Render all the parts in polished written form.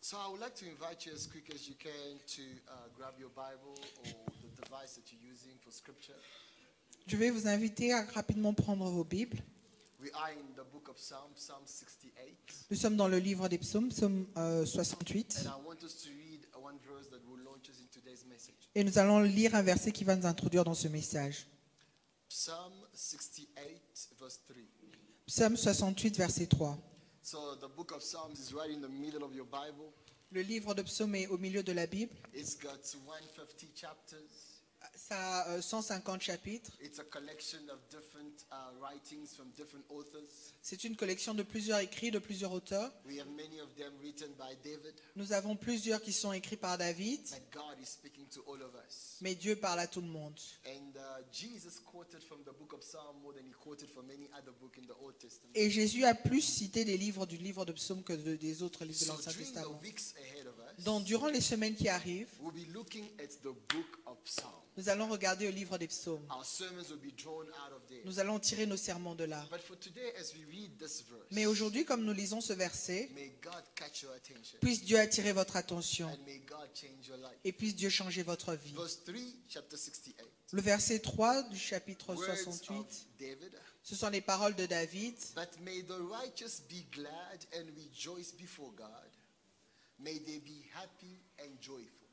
So I would like to invite you as quick as you can to grab your Bible or the device that you're using for scripture. Je vais vous inviter à rapidement prendre vos Bibles. We are in the book of Psalm 68. Nous sommes dans le livre des psaumes, psaume 68. And I want us to read one verse that will launch us in today's message. Et nous allons lire un verset qui va nous introduire dans ce message. Psalm 68 verse 3. Psaume 68, verset 3. So the book of Psalms is right in the middle of your Bible. Le livre de psaumes est au milieu de la Bible. It's got 150 chapters. Ça a 150 chapitres. It's a collection of different writings from different authors. C'est une collection de plusieurs écrits de plusieurs auteurs. We have many of them written by David, Nous avons plusieurs qui sont écrits par David, but God is speaking to all of us. mais Dieu parle à tout le monde. And Jesus quoted from the book of Psalm more than he quoted from any other book in the Old Testament. Et Jésus a plus cité des livres du livre de psaumes que des autres livres de So l'Ancien during the Testament. weeks ahead of us, Donc, durant les semaines qui arrivent, we'll be looking at the book of Psalm. nous allons regarder au livre des psaumes. Our sermons will be drawn out of there. Nous allons tirer nos sermons de là. But for today, as we read this verse, Mais aujourd'hui, comme nous lisons ce verset, may God catch your attention puisse Dieu attirer votre attention and may God change your life. et puisse Dieu changer votre vie. Verse 3, chapter 68. Le verset 3 du chapitre Words 68, of David. ce sont les paroles de David. But may the righteous be glad and rejoice before God. May they be happy and joyful.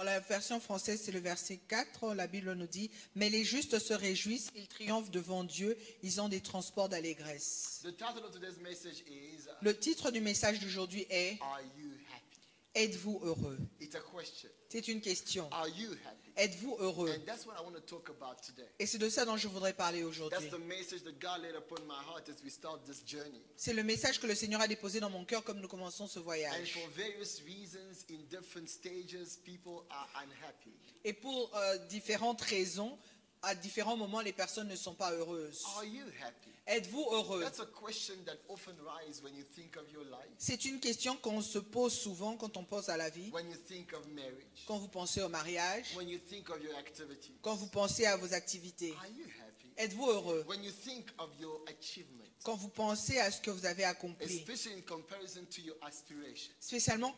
La version française, c'est le verset 4. La Bible nous dit « Mais les justes se réjouissent, ils triomphent devant Dieu, ils ont des transports d'allégresse. The title of today's message is » Le titre du message d'aujourd'hui est Are you happy? « Êtes-vous heureux ?» It's a question. C'est une question. Are you happy? Êtes-vous heureux? And that's what I want to talk about today. Et c'est de ça dont je voudrais parler That's aujourd'hui. the message that God laid upon my heart as we start this journey. C'est le message que le Seigneur a déposé dans mon cœur comme nous commençons ce And voyage. for various reasons, in different stages, people are unhappy. Et pour différentes raisons, à différents moments, les personnes ne sont pas heureuses. Are you happy? Êtes-vous heureux? That's a question that often rises when you think of your life, C'est une question qu'on se pose souvent quand on pense à la vie, when you think of marriage, quand vous pensez au mariage, when you think of your activities. quand vous pensez à vos activités. Are you happy? Êtes-vous heureux? When you think of your achievement, Quand vous pensez à ce que vous avez accompli, especially in comparison to your aspirations. spécialement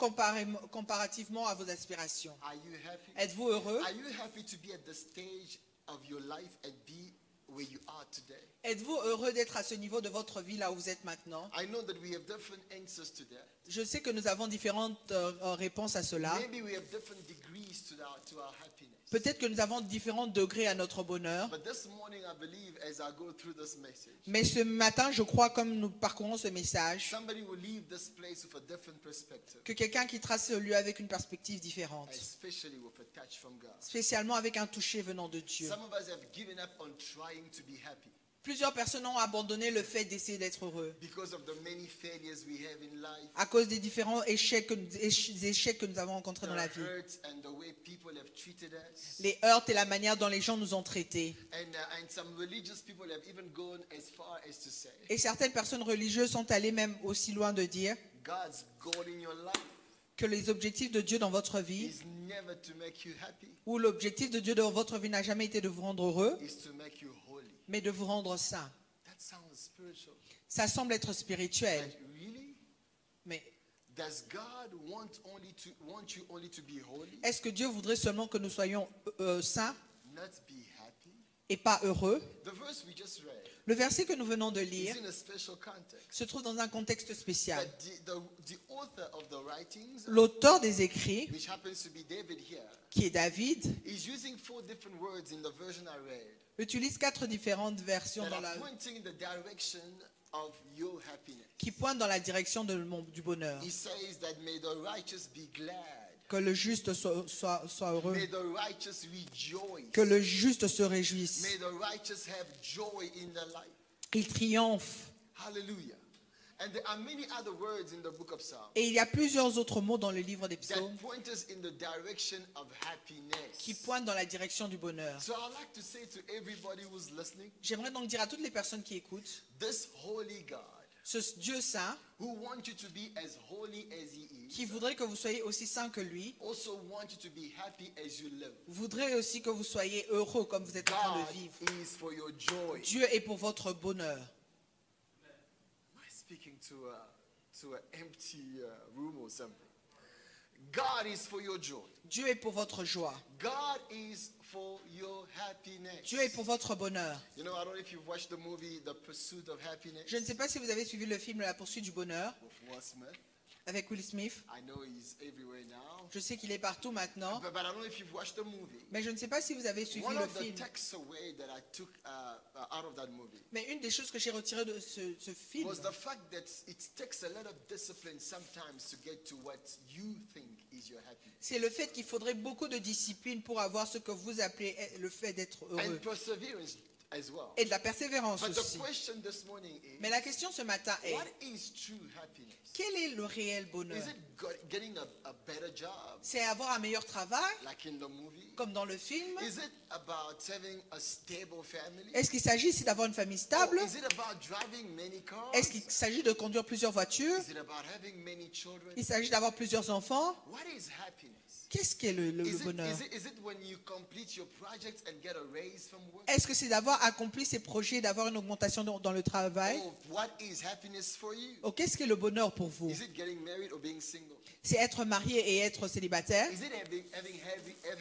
comparativement à vos aspirations. Are you happy? Êtes-vous heureux? Are you happy to be at the stage of your life and be where you are today? Êtes-vous heureux d'être à ce niveau de votre vie là où vous êtes maintenant? I know that we have different answers to that. Je sais que nous avons différentes réponses à cela. Maybe we have different degrees to our happiness. Peut-être que nous avons différents degrés à notre bonheur. But this morning, I believe, as I go through this message, Mais ce matin, je crois, comme nous parcourons ce message, somebody will leave this place with a different perspective, que quelqu'un quittera ce lieu avec une perspective différente, especially with a touch from God. spécialement avec un toucher venant de Dieu. Some of us have given up on trying to be happy Plusieurs personnes ont abandonné le fait d'essayer d'être heureux because of the many failures we have in life, à cause des différents échecs que nous avons rencontrés the dans la vie. hurts and the way people have treated us. Les heurts et la manière dont les gens nous ont traités. And some religious people have even gone as far as to say, Et certaines personnes religieuses sont allées même aussi loin de dire God's goal in your life que les objectifs de Dieu dans votre vie, is never to make you happy, ou l'objectif de Dieu dans votre vie n'a jamais été de vous rendre heureux, is to make you holy. mais de vous rendre saint. That sounds spiritual. Ça semble être spirituel, But really? mais Does God want you only to be holy, est-ce que Dieu voudrait seulement que nous soyons saints not be happy? et pas heureux? The verse we just read Le verset que nous venons de lire is in a special context. se trouve dans un contexte spécial. But the author of the writings, L'auteur des écrits, which happens to be David here, qui est David, is using 4 different words in the version I read utilise 4 différentes versions that dans are la, pointing in the direction of your happiness. qui pointent dans la direction du bonheur. He says that may the righteous be glad, Que le juste soit heureux, may the righteous rejoice, que le juste se réjouisse. may the righteous have joy in their life. Il triomphe. Hallelujah. And there are many other words in the book of Psalms Et il y a plusieurs autres mots dans le livre des that psaumes point us in the direction of happiness. qui pointent dans la direction du bonheur. So I'd like to say to everybody who's listening, J'aimerais donc dire à toutes les personnes qui écoutent, this holy God ce Dieu saint, who wants you to be as holy as he is, qui voudrait que vous soyez aussi saints que lui, also wants you to be happy as you live. voudrait aussi que vous soyez heureux comme vous êtes en train God de vivre. is for your joy. Dieu est pour votre bonheur. Am I speaking to an empty room or something? God is for your joy. Dieu est pour votre joie. God is for your happiness. Dieu est pour votre bonheur. You know, I don't know if you've watched the movie The Pursuit of Happiness Je ne sais pas si vous avez suivi le film La poursuite du bonheur with Will Smith. avec Will Smith. I know he's everywhere now. Je sais qu'il est partout maintenant, But I don't know if you've watched the movie. mais je ne sais pas si vous avez suivi One le of the film. takeaways that I took out of that movie Mais une des choses que j'ai retirées de ce film, was the fact that it takes a lot of discipline sometimes to get to what you think is your happiness. c'est le fait qu'il faudrait beaucoup de discipline pour avoir ce que vous appelez le fait d'être And heureux. perseverance as well. Et de la persévérance But the aussi. question this morning Mais is, la question ce matin est, what is true happiness? quel est le réel bonheur? Is it getting a better job, C'est avoir un meilleur travail, like in the movie? comme dans le film? Is it about having a stable family? Est-ce qu'il s'agit ici d'avoir une famille Or stable? is it about driving many cars? Est-ce qu'il s'agit de conduire plusieurs voitures? Is it about having many children? Il s'agit d'avoir plusieurs enfants? What is happiness? Qu'est-ce qu'est le Is bonheur? it when you complete your project and get a raise from work? Est-ce que c'est d'avoir accompli ses projets, d'avoir une augmentation dans le travail? Or what is happiness for you? Ou qu'est-ce qu'est le bonheur pour vous? Is it getting married or being single? C'est être marié et être célibataire? Is it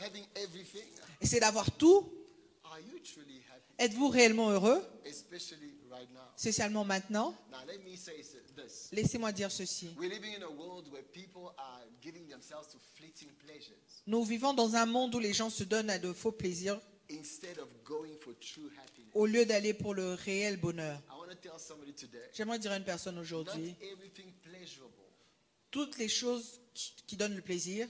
having everything? Et c'est d'avoir tout? Are you truly happy? Êtes-vous réellement heureux? Especially right now. Spécialement maintenant? Now let me say this. Laissez-moi dire ceci. We're living in a world where people are giving themselves to fleeting pleasures Nous vivons dans un monde où les gens se donnent à de faux plaisirs instead of going for true happiness. au lieu d'aller pour le réel bonheur. I want to tell somebody today, J'aimerais dire à une personne not aujourd'hui, everything pleasurable toutes les choses qui donnent le plaisir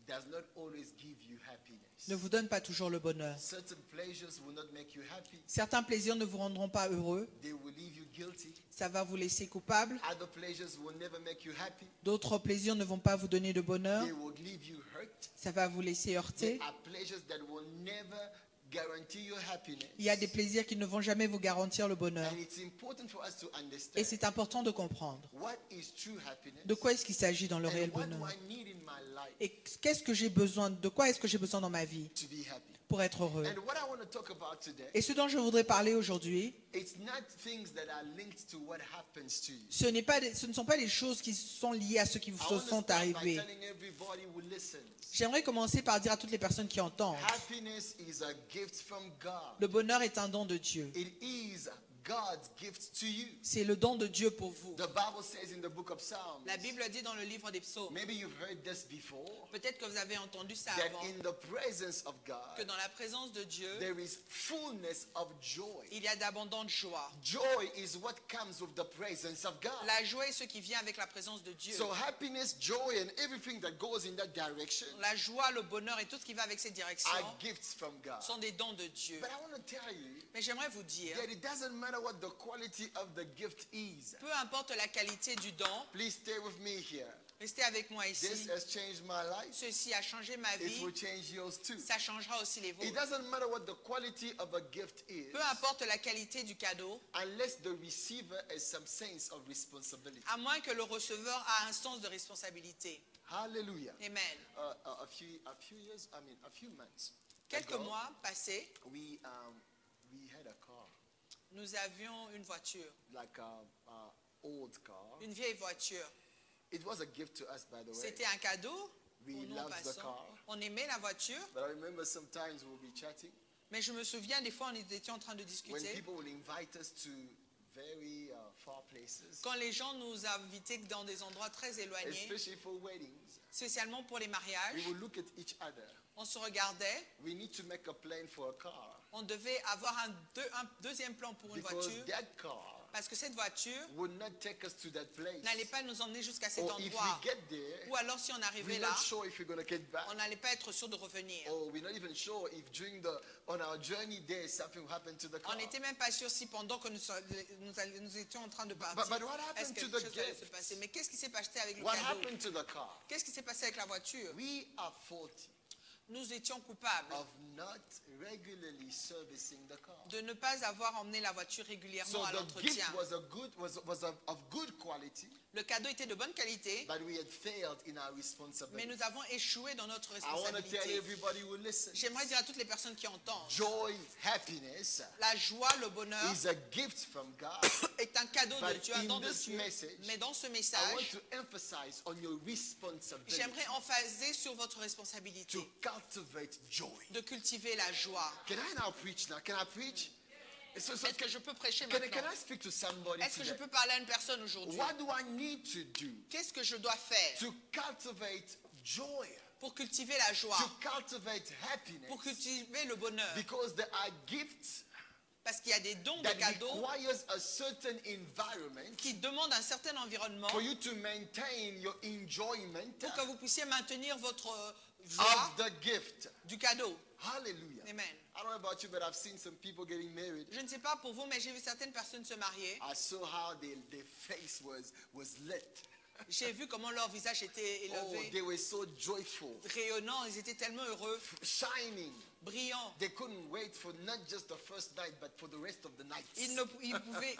does not always give you happiness. ne vous donnent pas toujours le bonheur. Certain pleasures will not make you happy. Certains plaisirs ne vous rendront pas heureux, They will leave you guilty. ça va vous laisser coupable. Other pleasures will never make you happy. D'autres plaisirs ne vont pas vous donner de bonheur, They will leave you hurt. ça va vous laisser heurter. There are pleasures that will never guarantee your happiness. Il y a des plaisirs qui ne vont jamais vous garantir le bonheur. And it's important for us to Et understand c'est important de comprendre what is true happiness de quoi est-ce qu'il s'agit dans le réel and what do bonheur. I need in my life Et qu'est-ce que j'ai besoin, de quoi est-ce que j'ai besoin dans ma vie to be happy. pour être heureux. And what I want to talk about today, Et ce dont je voudrais parler aujourd'hui, it's not things that are linked to what happens to you. ce ne sont pas les choses qui sont liées à ce qui I vous want to sont start by arrivés. telling everybody who listens, J'aimerais commencer par dire à toutes les personnes qui entendent, happiness is a gift from God. le bonheur est un don de Dieu. It is God's gift to you. C'est le don de Dieu pour vous. The Bible says in the book of Psalms, La Bible dit dans le livre des psaumes, maybe you've heard this before, peut-être que vous avez entendu ça that avant, in the presence of que God, dans la présence de Dieu, there is fullness of joy. il y a d'abondantes joies. Joy is what comes with the presence of God. La joie est ce qui vient avec la présence de Dieu. So happiness, joy, and everything that goes in that direction La joie, le bonheur et tout ce qui va avec cette direction are gifts from God. sont des dons de Dieu. But I want to tell you Mais j'aimerais vous dire, that it doesn't matter what the quality of the gift is. peu importe la qualité du don, Please stay with me here. restez avec moi This ici. has changed my life. Ceci a changé ma It vie, will change yours too. ça changera aussi les It vôtres. doesn't matter what the quality of a gift is, Peu importe la qualité du cadeau, unless the receiver has some sense of responsibility. à moins que le receveur a un sens de responsabilité. Hallelujah. Amen. A few months Quelques ago, mois passés, we had a car, nous avions une voiture, like a old car. une vieille voiture. It was a gift to us, by the way. C'était un cadeau We pour nous en loved the passant. car. On aimait la voiture, But I remember sometimes we'll be chatting mais je me souviens des fois on était en train de when discuter. people will invite us to very far places, Quand les gens nous invitaient dans des endroits très éloignés, especially for weddings. spécialement pour les We mariages, will look at each other. on se regardait, We need to make a plan for a car on devait avoir un deuxième plan pour une because voiture, that car parce que cette voiture would not take us to that place. n'allait pas nous emmener jusqu'à cet Or if endroit. we get there, Ou alors si on arrivait we're là, not sure if we're going to get back. on n'allait pas être sûr de revenir. Or we're not even sure if on our journey there something will happen to the car. On n'était même pas sûr si pendant que nous étions en train de partir, But what happened est-ce que to quelque the chose allait gift? se passer. Mais qu'est-ce qui s'est passé avec le What cadeau? happened to the car? Qu'est-ce qui s'est passé avec la voiture? We are faulty. nous étions coupables of not regularly servicing the car. de ne pas avoir emmené la voiture régulièrement So à the l'entretien. gift was of good quality, Le cadeau était de bonne qualité, but we had failed in our mais responsibility. nous avons échoué dans notre I want to tell responsabilité. everybody who listens, J'aimerais dire à toutes les personnes qui entendent, joy, happiness la joie, le bonheur is a gift from God. est un cadeau de But Dieu, un in don de this Dieu. message, Mais dans ce I want message, to emphasize on your responsibility j'aimerais emphaser sur votre responsabilité to cultivate joy. de cultiver la joie. Can I now preach now? Can I preach? So, Est-ce que je peux prêcher can I maintenant? speak to somebody Est-ce que je today? peux parler à une personne aujourd'hui? What do I need to do Qu'est-ce que je dois faire to cultivate joy, pour cultiver la joie, to cultivate happiness? pour cultiver le bonheur? Because there are gifts Parce qu'il y a des dons de that cadeaux requires a certain environment qui demandent un certain environnement for you to maintain your enjoyment pour que vous puissiez maintenir votre joie of the gift. du cadeau. Hallelujah. Amen. I don't know about you, but I've seen some people getting married. Je ne sais pas pour vous, mais j'ai vu certaines personnes se marier. I saw how their face was lit. J'ai vu comment leur visage était Oh, élevé, they were so joyful, rayonnant. Ils étaient tellement heureux, shining. brillants. They couldn't wait for not just the first night, but for the rest of the nights.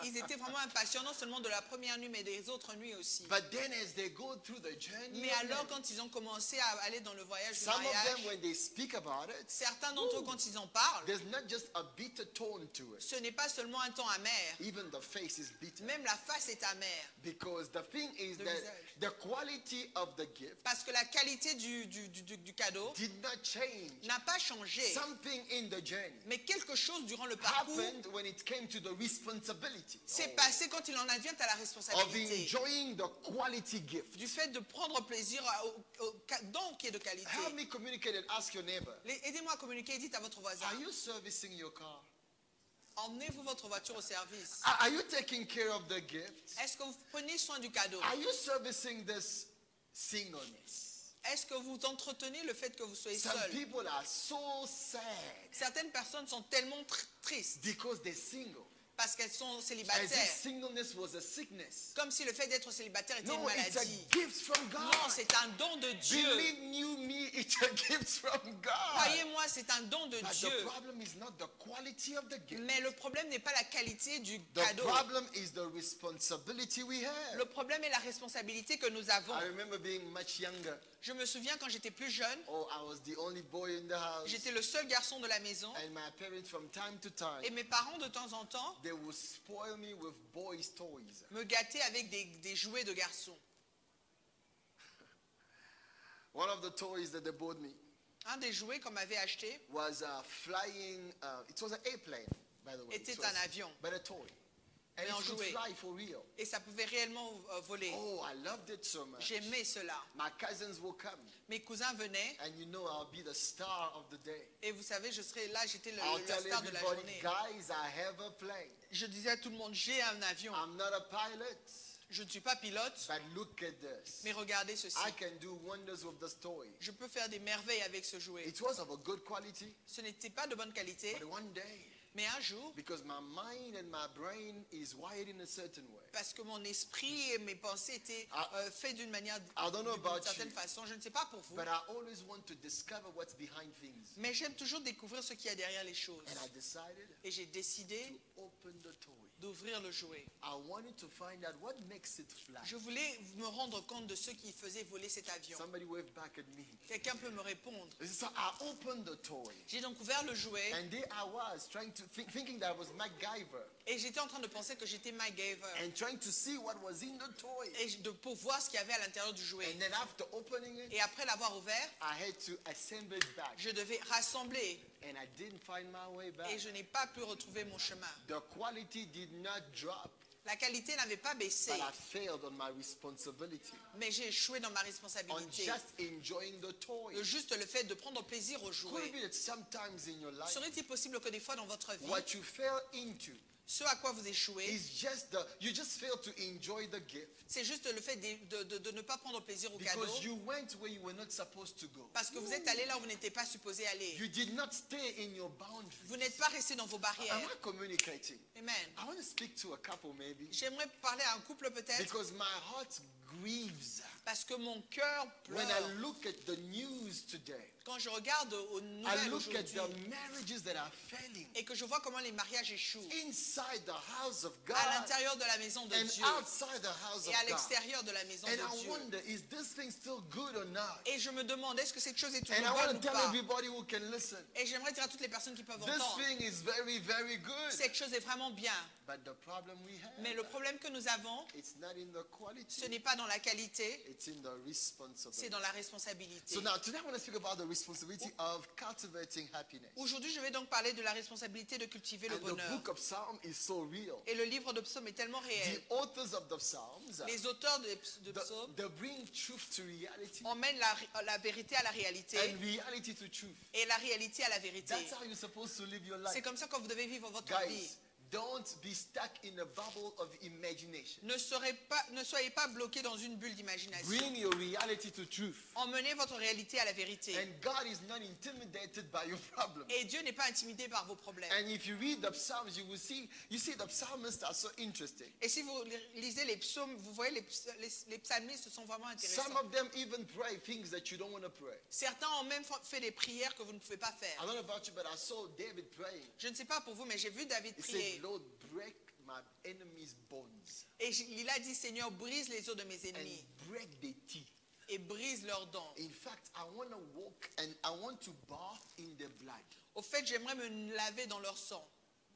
Ils étaient vraiment impatients, non seulement de la première nuit, mais des autres nuits aussi. But then as they go through the journey, Mais alors, quand ils ont commencé à aller dans le voyage du some of them, mariage, when they speak about it, certains d'entre eux, quand ils en parlent, there's not just a bitter tone to it. ce n'est pas seulement un ton amer. Even the face is bitter. Même la face est amère. Because the thing is Le that visage. the quality of the gift Parce que la qualité du cadeau did not change. n'a pas changé. Something in the journey Mais quelque chose durant le parcours happened when it came to the responsibility s'est passé quand il en advient à la of responsabilité. enjoying the quality gift. Du fait de prendre plaisir au don qui est de qualité. Help me communicate and ask your neighbor, Aidez-moi à communiquer et dites à votre voisin, are you servicing your car? emmenez-vous votre voiture au service. Are you taking care of the gift? Est-ce que vous prenez soin du cadeau? Are you servicing this singleness? Est-ce que vous entretenez le fait que vous soyez Some seul? people are so sad Certaines personnes sont tellement tristes because they're single. parce qu'elles sont As célibataires. if singleness was a sickness. Comme si le fait d'être célibataire était une No, it's a maladie. gift from God. Non, c'est un don de Dieu. Believe you me, it's a gift from God. Croyez-moi, c'est un don de But Dieu. the problem is not the quality of the gift. Mais le problème n'est pas la qualité du The cadeau. problem is the responsibility we have. Le problème est la responsabilité que nous avons. I remember being much younger. Je me souviens quand j'étais plus jeune, Oh, I was the only boy in the house. j'étais le seul garçon de la maison. And my parents, from time to time, Et mes parents, de temps en temps, they would spoil me with boys' toys. me gâtaient avec des jouets de garçons. One of the toys that they bought me Un des jouets qu'on m'avait acheté was a flying, it was an airplane, by the way. était It was- un avion. But a toy. And Mais it en could jouet. fly for real. Et ça pouvait réellement voler. Oh, I loved it so much. J'aimais cela. My cousins will come, Mes cousins venaient and you know I'll be the star of the day. et vous savez, je serais là, j'étais I'll la tell star de la everybody, journée. guys, I have a plane. Je disais à tout le monde, j'ai un avion. I'm not a pilot, Je ne suis pas pilote, but look at this. mais regardez ceci. I can do wonders with this toy. Je peux faire des merveilles avec ce jouet. It was of a good quality, Ce n'était pas de bonne qualité, but one day, mais un jour, because my mind and my brain is wired in a certain way, parce que mon esprit et mes pensées étaient faits d'une manière, I don't know d'une about certaine you, façon, je ne sais pas pour vous, but I always want to discover what's behind things. mais j'aime toujours découvrir ce qu'il y a derrière les choses. And I decided Et j'ai décidé to open the toy. d'ouvrir le jouet. I wanted to find out what makes it fly. Je voulais me rendre compte de ce qui faisait voler cet avion. Somebody waved back at me. Quelqu'un peut me répondre. So I opened the toy. J'ai donc ouvert le jouet And there I was trying to thinking that I was MacGyver et j'étais en train de penser que j'étais MacGyver and trying to see what was in the toy. et pour voir ce qu'il y avait à l'intérieur du jouet. And then after opening it, Et après l'avoir ouvert, I had to assemble it back. je devais rassembler And I didn't find my way back. et je n'ai pas pu retrouver mon chemin. The quality did not drop, La qualité n'avait pas baissé, but I failed on my responsibility. mais j'ai échoué dans ma On responsabilité. just enjoying the toy. Juste le fait de prendre plaisir au Could jouet. it be that sometimes in your life, Serait-il possible que des fois dans votre vie, what you fell into ce à quoi vous échouez, is you just failed to enjoy the gift c'est juste le fait de ne pas prendre plaisir au cadeau because you went where you were not supposed to go. parce que vous êtes allé là où vous n'étiez pas supposé aller. You did not stay in your boundaries. Vous n'êtes pas resté dans vos Am barrières. I communicating? Amen. I want to speak to a couple maybe J'aimerais parler à un couple peut-être because my heart grieves Parce que mon cœur when I pleure. look at the news today. Quand je regarde aux I nouvelles look at aujourd'hui the marriages that are failing et que je vois comment les mariages échouent inside the house of God à l'intérieur de la maison de and Dieu outside the house et of à God. l'extérieur de la maison And de I Dieu. wonder, is this thing still good or not? Et je me demande, est-ce que cette chose est And I toujours want bonne to ou tell pas? everybody who can listen, Et j'aimerais dire à toutes les personnes qui peuvent this entendre, thing is very, very good. cette chose est vraiment bien. But the problem we Mais have, le problème que nous avons, it's not in the ce quality, n'est pas dans la qualité, it's in the c'est responsibility. dans la responsabilité. So now, today I want to speak about the responsibility of cultivating happiness. Aujourd'hui, je vais donc parler de la responsabilité de cultiver le And the bonheur. book of Psalms is so real. Et le livre de Psaumes est tellement The réel. authors of the Psalms, Les auteurs de Psaumes they bring truth to reality emmènent la vérité à la réalité and reality to truth. et la réalité à la vérité. That's how you're supposed to live your C'est life. comme ça que vous devez vivre votre vie. Guys, don't be stuck in a bubble of imagination. Ne soyez pas bloqués dans une bulle d'imagination. Bring your reality to truth. Emmenez votre réalité à la vérité. And God is not intimidated by your problem. Et Dieu n'est pas intimidé par vos problèmes. And if you read the Psalms, you will see the psalmists are so interesting. Et si vous lisez les psaumes, vous voyez les psalmistes sont vraiment intéressants. Some of them even pray things that you don't want to pray. Certains ont même fait des prières que vous ne pouvez pas I faire. don't know about you, but I saw David praying. Je ne sais pas pour vous, mais j'ai vu David He prier. said, Lord, break my enemies' bones Et il a dit, Seigneur, brise les os de mes and ennemis break their teeth. et brise leurs dents. In fact, I want to walk and I want to bath in their blood. Au fait, j'aimerais me laver dans leur sang.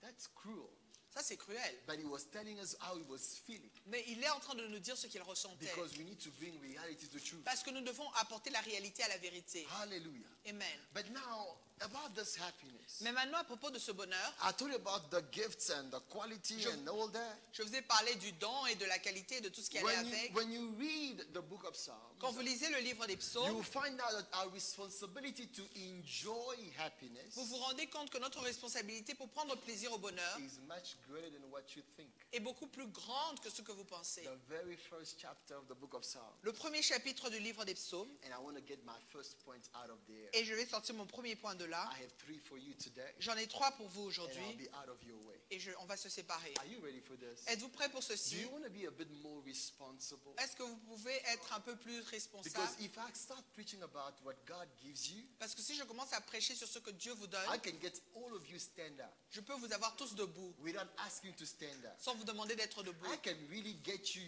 That's cruel. Ça, c'est cruel. But he was telling us how he was feeling. Mais il est en train de nous dire ce qu'il ressentait. Because we need to bring reality to truth. Parce que nous devons apporter la réalité à la vérité. Hallelujah. Amen. But now, about this happiness. Mais maintenant, à propos de ce bonheur, I told you about the gifts and the quality and all that. je vous ai parlé du don et de la qualité de tout ce qui allait avec. When you read the book of Psalms, Quand vous lisez le livre des you psaumes, will find out that our responsibility to enjoy happiness vous vous rendez compte que notre responsabilité pour prendre plaisir au bonheur is much greater than what you think. est beaucoup plus grande que ce que vous pensez. The very first chapter of the book of Psalms. Le premier chapitre du livre des psaumes, And I want to get my first point out of there. et je vais sortir mon premier point de là. I have 3 for you today, J'en ai 3 pour vous and I'll aujourd'hui, be out of your way. et on va se séparer. Are you ready for this? Êtes-vous prêts pour Do ceci? you want to be a bit more responsible? Est-ce que vous pouvez être un peu plus Because responsable? if I start preaching about what God gives you, Parce que si je commence à prêcher sur ce que Dieu vous I donne, can get all of you stand up je peux vous avoir tous debout, without asking to stand up. sans vous demander d'être debout. I can really get you,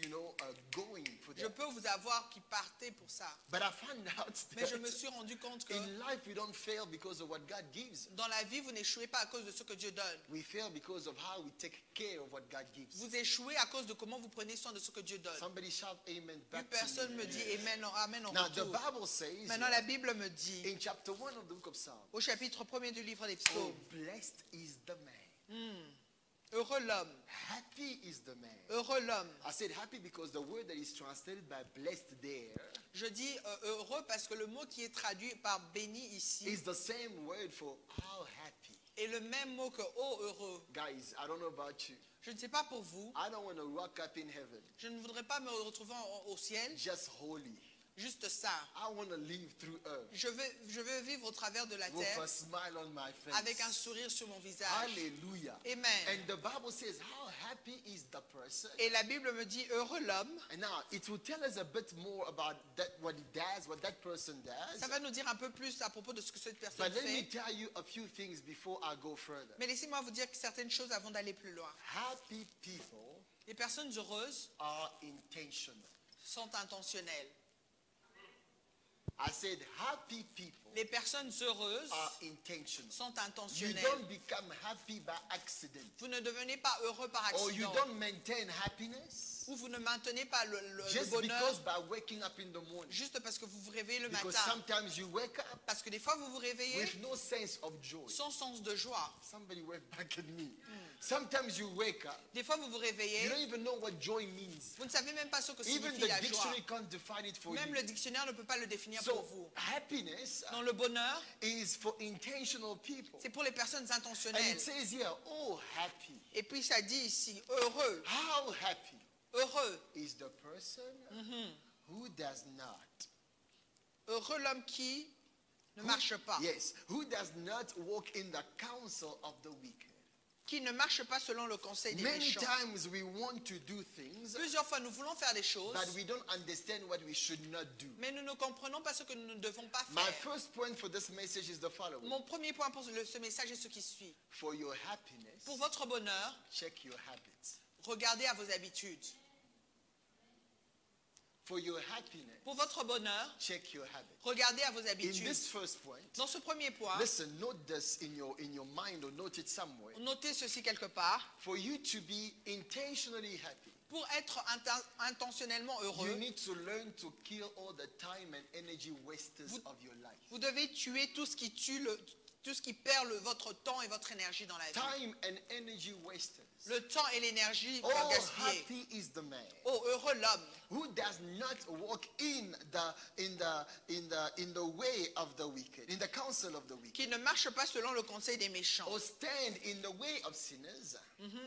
going for Je that. peux vous avoir qui partez pour ça. But I found out Mais je me that suis rendu compte que in life we don't fail because of what God gives. dans la vie, vous n'échouez pas à cause de ce que Dieu donne. We fail because of how we take care of what God gives. Vous échouez à cause de comment vous prenez soin de ce que Dieu donne. Somebody shout amen Une back to personne me. me dit Amen, amen en Now the retour. Bible says Maintenant, la Bible me dit, in chapter 1 of the book of Psalms, au chapitre 1er du livre des oh, psaumes, blessed is the man. heureux l'homme, Happy is the man. heureux l'homme. I said happy because the word that is translated by blessed there Je dis heureux parce que le mot qui est traduit par béni ici is the same word for how happy. est le même mot que oh heureux. Guys, I don't know about you. Je ne sais pas pour vous, I don't want to rock up in heaven je ne voudrais pas me retrouver au ciel, just holy. juste ça. I want to live through earth Je veux vivre au travers de la with terre a smile on my face. avec un sourire sur mon visage. Hallelujah. Amen. And the Bible says how happy is the person. Et la Bible me dit heureux l'homme. And now it will tell us a bit more about that, what he does, what that person does. Ça va nous dire un peu plus à propos de ce que cette personne But let me fait. tell you a few things before I go further. Mais laissez-moi vous dire certaines choses avant d'aller plus loin. Happy people Les personnes heureuses are intentional. sont intentionnelles. I said happy people Les personnes heureuses are intentional. sont You intentionnelles. don't become happy by accident. Vous ne devenez pas heureux par Or you accident. don't maintain happiness Ou vous ne maintenez pas le just bonheur because by waking up in the morning. juste parce que vous vous réveillez le Because matin. sometimes you wake up Parce que des fois, vous vous réveillez with no sense of joy. sans sens de joie. Somebody wave back at me. Sometimes you wake up, Des fois, vous vous you réveillez, don't even know what joy means. vous ne savez même pas ce que Even signifie the la joie. dictionary can't define it for Même you. le dictionnaire ne peut pas le définir pour So vous. happiness Dans le bonheur, is for intentional people. c'est pour les personnes And intentionnelles. it says here, oh happy. Et puis ça dit ici, heureux, How happy heureux, is the person who does not. heureux l'homme qui ne marche pas. Yes, who does not walk in the counsel of the wicked. qui ne marche pas selon le conseil des Many méchants. times we want to do things, Plusieurs fois, nous voulons faire des choses, but we don't understand what we should not do. mais nous ne comprenons pas ce que nous ne devons pas My faire. first point for this message is the following. Mon premier point pour ce message est ce qui suit. For your happiness, Pour votre bonheur, check your habits. regardez à vos habitudes. For your happiness, Pour votre bonheur, check your habits. regardez à vos In habitudes. this first point, Dans ce premier point, listen, note this in your mind or note it somewhere. notez ceci quelque part. For you to be intentionally happy, Pour être intentionnellement you heureux, need to learn to kill all the time and energy wasters of your life. vous devez tuer tout ce qui tout ce qui perd votre temps et votre énergie dans la vie. Time and energy wasters. Le temps et l'énergie Oh, gaspillés. happy is the man Oh, heureux l'homme who does not walk in the way of the wicked, in the counsel of the wicked, qui ne marche pas selon le conseil des méchants or stand in the way of sinners,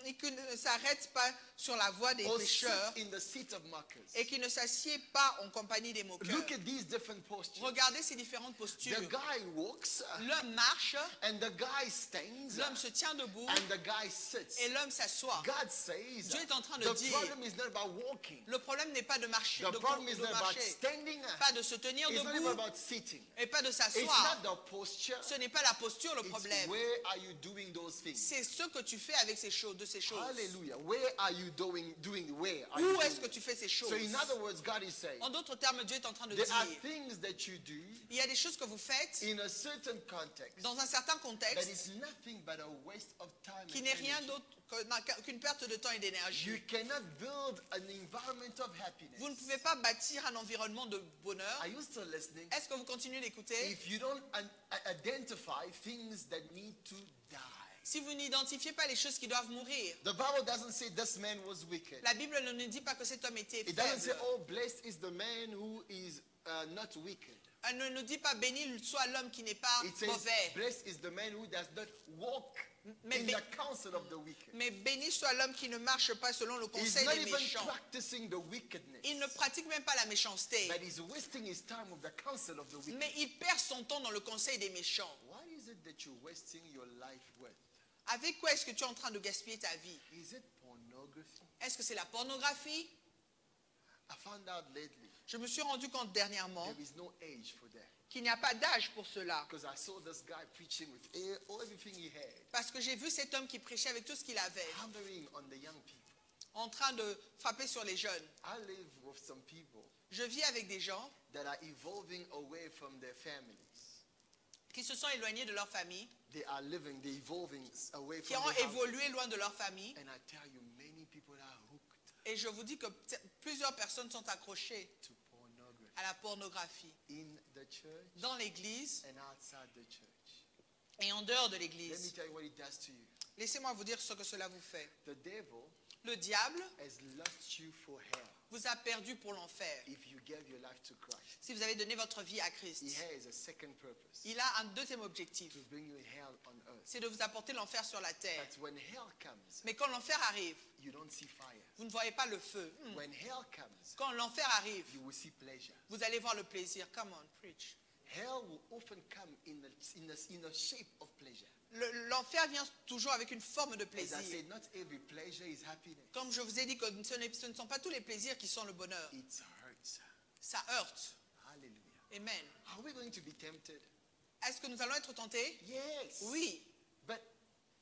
et qui ne s'arrête pas sur la voie des or sit pécheurs in the seat of mockers. et qui ne s'assied pas en compagnie des moqueurs. Look at these different postures. Regardez ces différentes postures. The guy walks, L'homme marche, and the guy stands, l'homme se tient debout and the guy sits. et l'homme s'assoit. God says Dieu est en train de the dire, problem is not about walking. le problème n'est pas de marcher, The problem is de not about marcher, standing. pas de se tenir It's not debout even about sitting. et pas de It's s'asseoir. not the posture. Ce n'est pas la posture le It's problème. where are you doing those things? C'est ce que tu fais avec ces choses, de ces choses. Hallelujah. Where are you doing where are you Où est-ce que doing? tu fais ces choses? So in other words, God is saying, En d'autres termes, Dieu est en train de there are dire, things that you do il y a des choses que vous faites in a certain context dans un certain that contexte is nothing but a waste of time qui and n'est rien energy. d'autre qu'une perte de temps et You d'énergie. cannot build an environment of happiness. Vous ne pouvez pas bâtir un environnement de bonheur. Are you still listening? Est-ce que vous continuez d'écouter? If you don't identify things that need to die. Si vous n'identifiez pas les choses qui doivent mourir, The Bible doesn't say this man was wicked. la Bible ne nous dit pas que cet homme était It doesn't say, faible. oh, blessed is the man who is not wicked. Elle ne nous dit pas béni soit l'homme qui n'est pas It says, mauvais. blessed is the man who does not walk Mais in bé- the counsel of the wicked. Mais béni soit l'homme qui ne marche pas selon le He's conseil not des even méchants. practicing the wickedness, Il ne pratique même pas la méchanceté. but he's wasting his time with the counsel of the wicked. Mais il perd son temps dans le conseil des méchants. What is it that you're wasting your life with? Avec quoi est-ce que tu es en train de gaspiller ta vie? Is it pornography? Est-ce que c'est la pornographie? I found out lately Je me suis rendu compte dernièrement there is no age for that. qu'il n'y a pas d'âge pour cela. Because I saw this guy preaching with everything he had, Parce que j'ai vu cet homme qui prêchait avec tout ce qu'il avait, hammering on the young people. en train de frapper sur les jeunes. I live with some people Je vis avec des gens that are evolving away from their families. qui se sont éloignés de leur famille, They're evolving away qui from ont their house. évolué loin de leur famille. And I tell you, many people are hooked Et je vous dis que plusieurs personnes sont accrochées to pornography à la pornographie in the church dans l'église and outside the church. et en dehors de Let me l'église. tell you what it does to you. Laissez-moi vous dire ce que cela vous fait. The devil Le diable has lost you for hell vous a perdu pour l'enfer if you give your life to Christ. si vous avez donné votre vie à Christ. He has a second purpose, Il a un deuxième objectif, to bring you hell on earth. c'est de vous apporter l'enfer sur la terre. But when hell comes, Mais quand l'enfer arrive, you don't see fire. vous ne voyez pas le feu. When hell comes, Quand l'enfer arrive, you will see pleasure. vous allez voir le plaisir. Come on, preach. Hell will often come in a shape of pleasure. L'enfer vient toujours avec une forme de As I plaisir. said, not every pleasure is happiness. Comme je vous ai dit, que ce ne sont pas tous les plaisirs qui sont le bonheur. It hurts. Ça heurte. Hallelujah. Amen. Are we going to be tempted? Est-ce que nous allons être tentés? Yes. Oui. But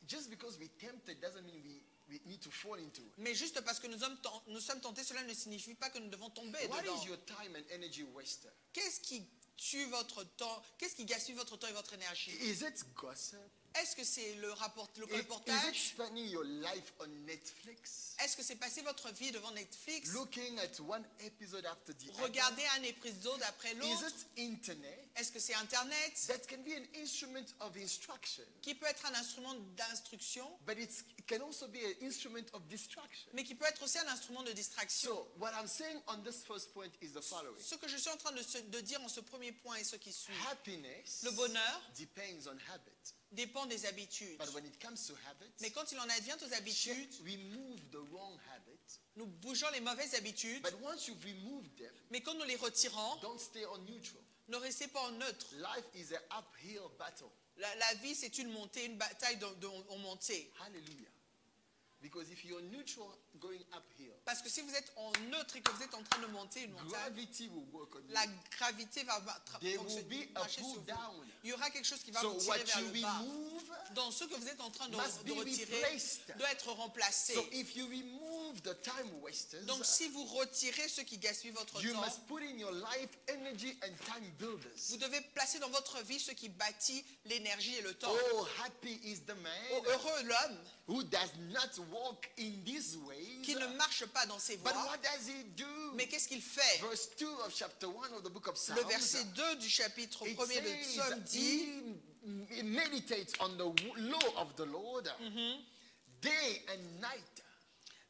just because we're tempted doesn't mean we need to fall into it. Mais juste parce que nous sommes tentés, cela ne signifie pas que nous devons tomber What dedans. is your time and energy waster? Qu'est-ce qui tue votre temps? Qu'est-ce qui gaspille votre temps et votre énergie? Is it gossip? Est-ce que c'est le Is it reportage? spending your life on Netflix? Est-ce que c'est passer votre vie devant Netflix? Looking at one episode after the other? Regarder un épisode après Is l'autre? it internet? Est-ce que c'est Internet? That can be an instrument of instruction, Qui peut être un instrument d'instruction, but it can also be an instrument of distraction. mais qui peut être aussi un instrument de distraction. So what I'm saying on this first point is the following. Ce que je suis en train de dire en ce premier point est ce qui suit. Happiness Le bonheur depends on habit. dépend des habitudes. But when it comes to habits, Mais quand il en advient aux habitudes, remove the wrong habit. nous bougeons les mauvaises habitudes, But once you've removed them, mais quand nous les retirons, don't stay on neutral. ne restez pas en neutre. Life is an uphill battle. La vie, c'est une montée, une bataille en montée. Hallelujah. Because if you're neutral going uphill, Parce que si vous êtes en neutre et que vous êtes en train de monter une montagne, gravity will work on you. la gravité va There will be a marcher sur pull vous. down. Il y aura quelque chose qui va So vous what tirer vers you le bas. remove Donc ce que vous êtes en train de must be retirer replaced. doit être remplacé. So if you remove the time wasters, Donc si vous retirez ceux qui gaspillent votre you temps, must put in your life energy and time builders. vous devez placer dans votre vie ce qui bâtit l'énergie et le temps. Oh, happy is the man Oh, heureux l'homme who does not walk in these ways. qui ne marche pas dans ses But voies. what does he do? Mais qu'est-ce qu'il fait? Verse 2 of chapter 1 of the book of Psalms. Le verset 2 du chapitre It 1er de says Psaume dit, he meditates on the law of the Lord day and night.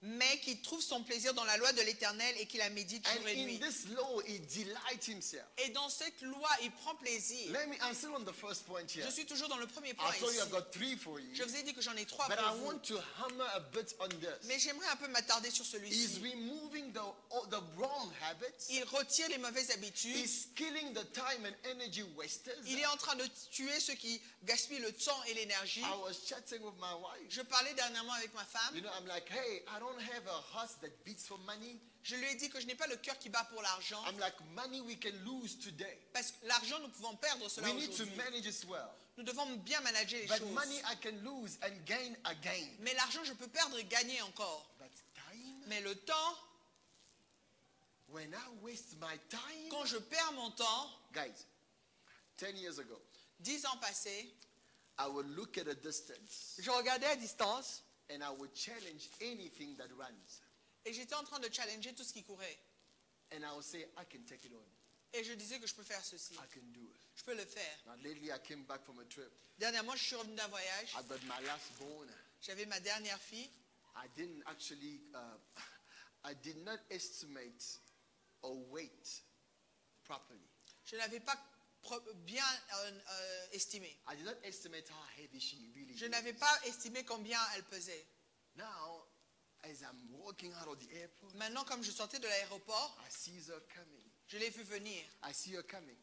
mais qui trouve son plaisir dans la loi de l'Éternel et qui la médite And jour et in nuit. this law, he delights himself. Et dans cette loi, il prend plaisir. Let me answer on the first point here. Je suis toujours dans le premier point I told you ici. I've got 3 for you. Je vous ai dit que j'en ai 3 But pour I vous. want to hammer a bit on this. Mais j'aimerais un peu m'attarder sur He's celui-ci. removing the wrong habits. Il retire les mauvaises habitudes. He's killing the time and energy wasters. Il est en train de tuer ceux qui gaspillent le temps et l'énergie. I was chatting with my wife. Je parlais dernièrement avec ma femme. You know, I'm like, hey, I don't have a heart that beats for money. Je lui ai dit que je n'ai pas le cœur qui bat pour l'argent. I'm like, money we can lose today. Parce que l'argent, nous pouvons perdre cela We need to aujourd'hui. manage it well. Nous devons bien manager les But choses. money I can lose and gain again. Mais l'argent, je peux perdre et gagner encore. But time, Mais le temps, when I waste my time, quand je perds mon temps, guys, 10 years ago, 10 ans passés, I would look at a distance je regardais à distance and I would challenge anything that runs. et j'étais en train de challenger tout ce qui courait. And I would say, I can take it on. Et je disais que je peux faire ceci. I can do it. Je peux le faire. Now, lately, I came back from a trip. Dernièrement, je suis revenu d'un voyage. I got my last born. J'avais ma dernière fille. I didn't actually, I did not estimate or weight properly. Je n'avais pas bien estimé. I did not estimate how heavy she really Je is. n'avais pas estimé combien elle pesait. Now, as I'm walking out of the airport, Maintenant, comme je sortais de l'aéroport, I see her coming. je l'ai vu venir. I see her coming.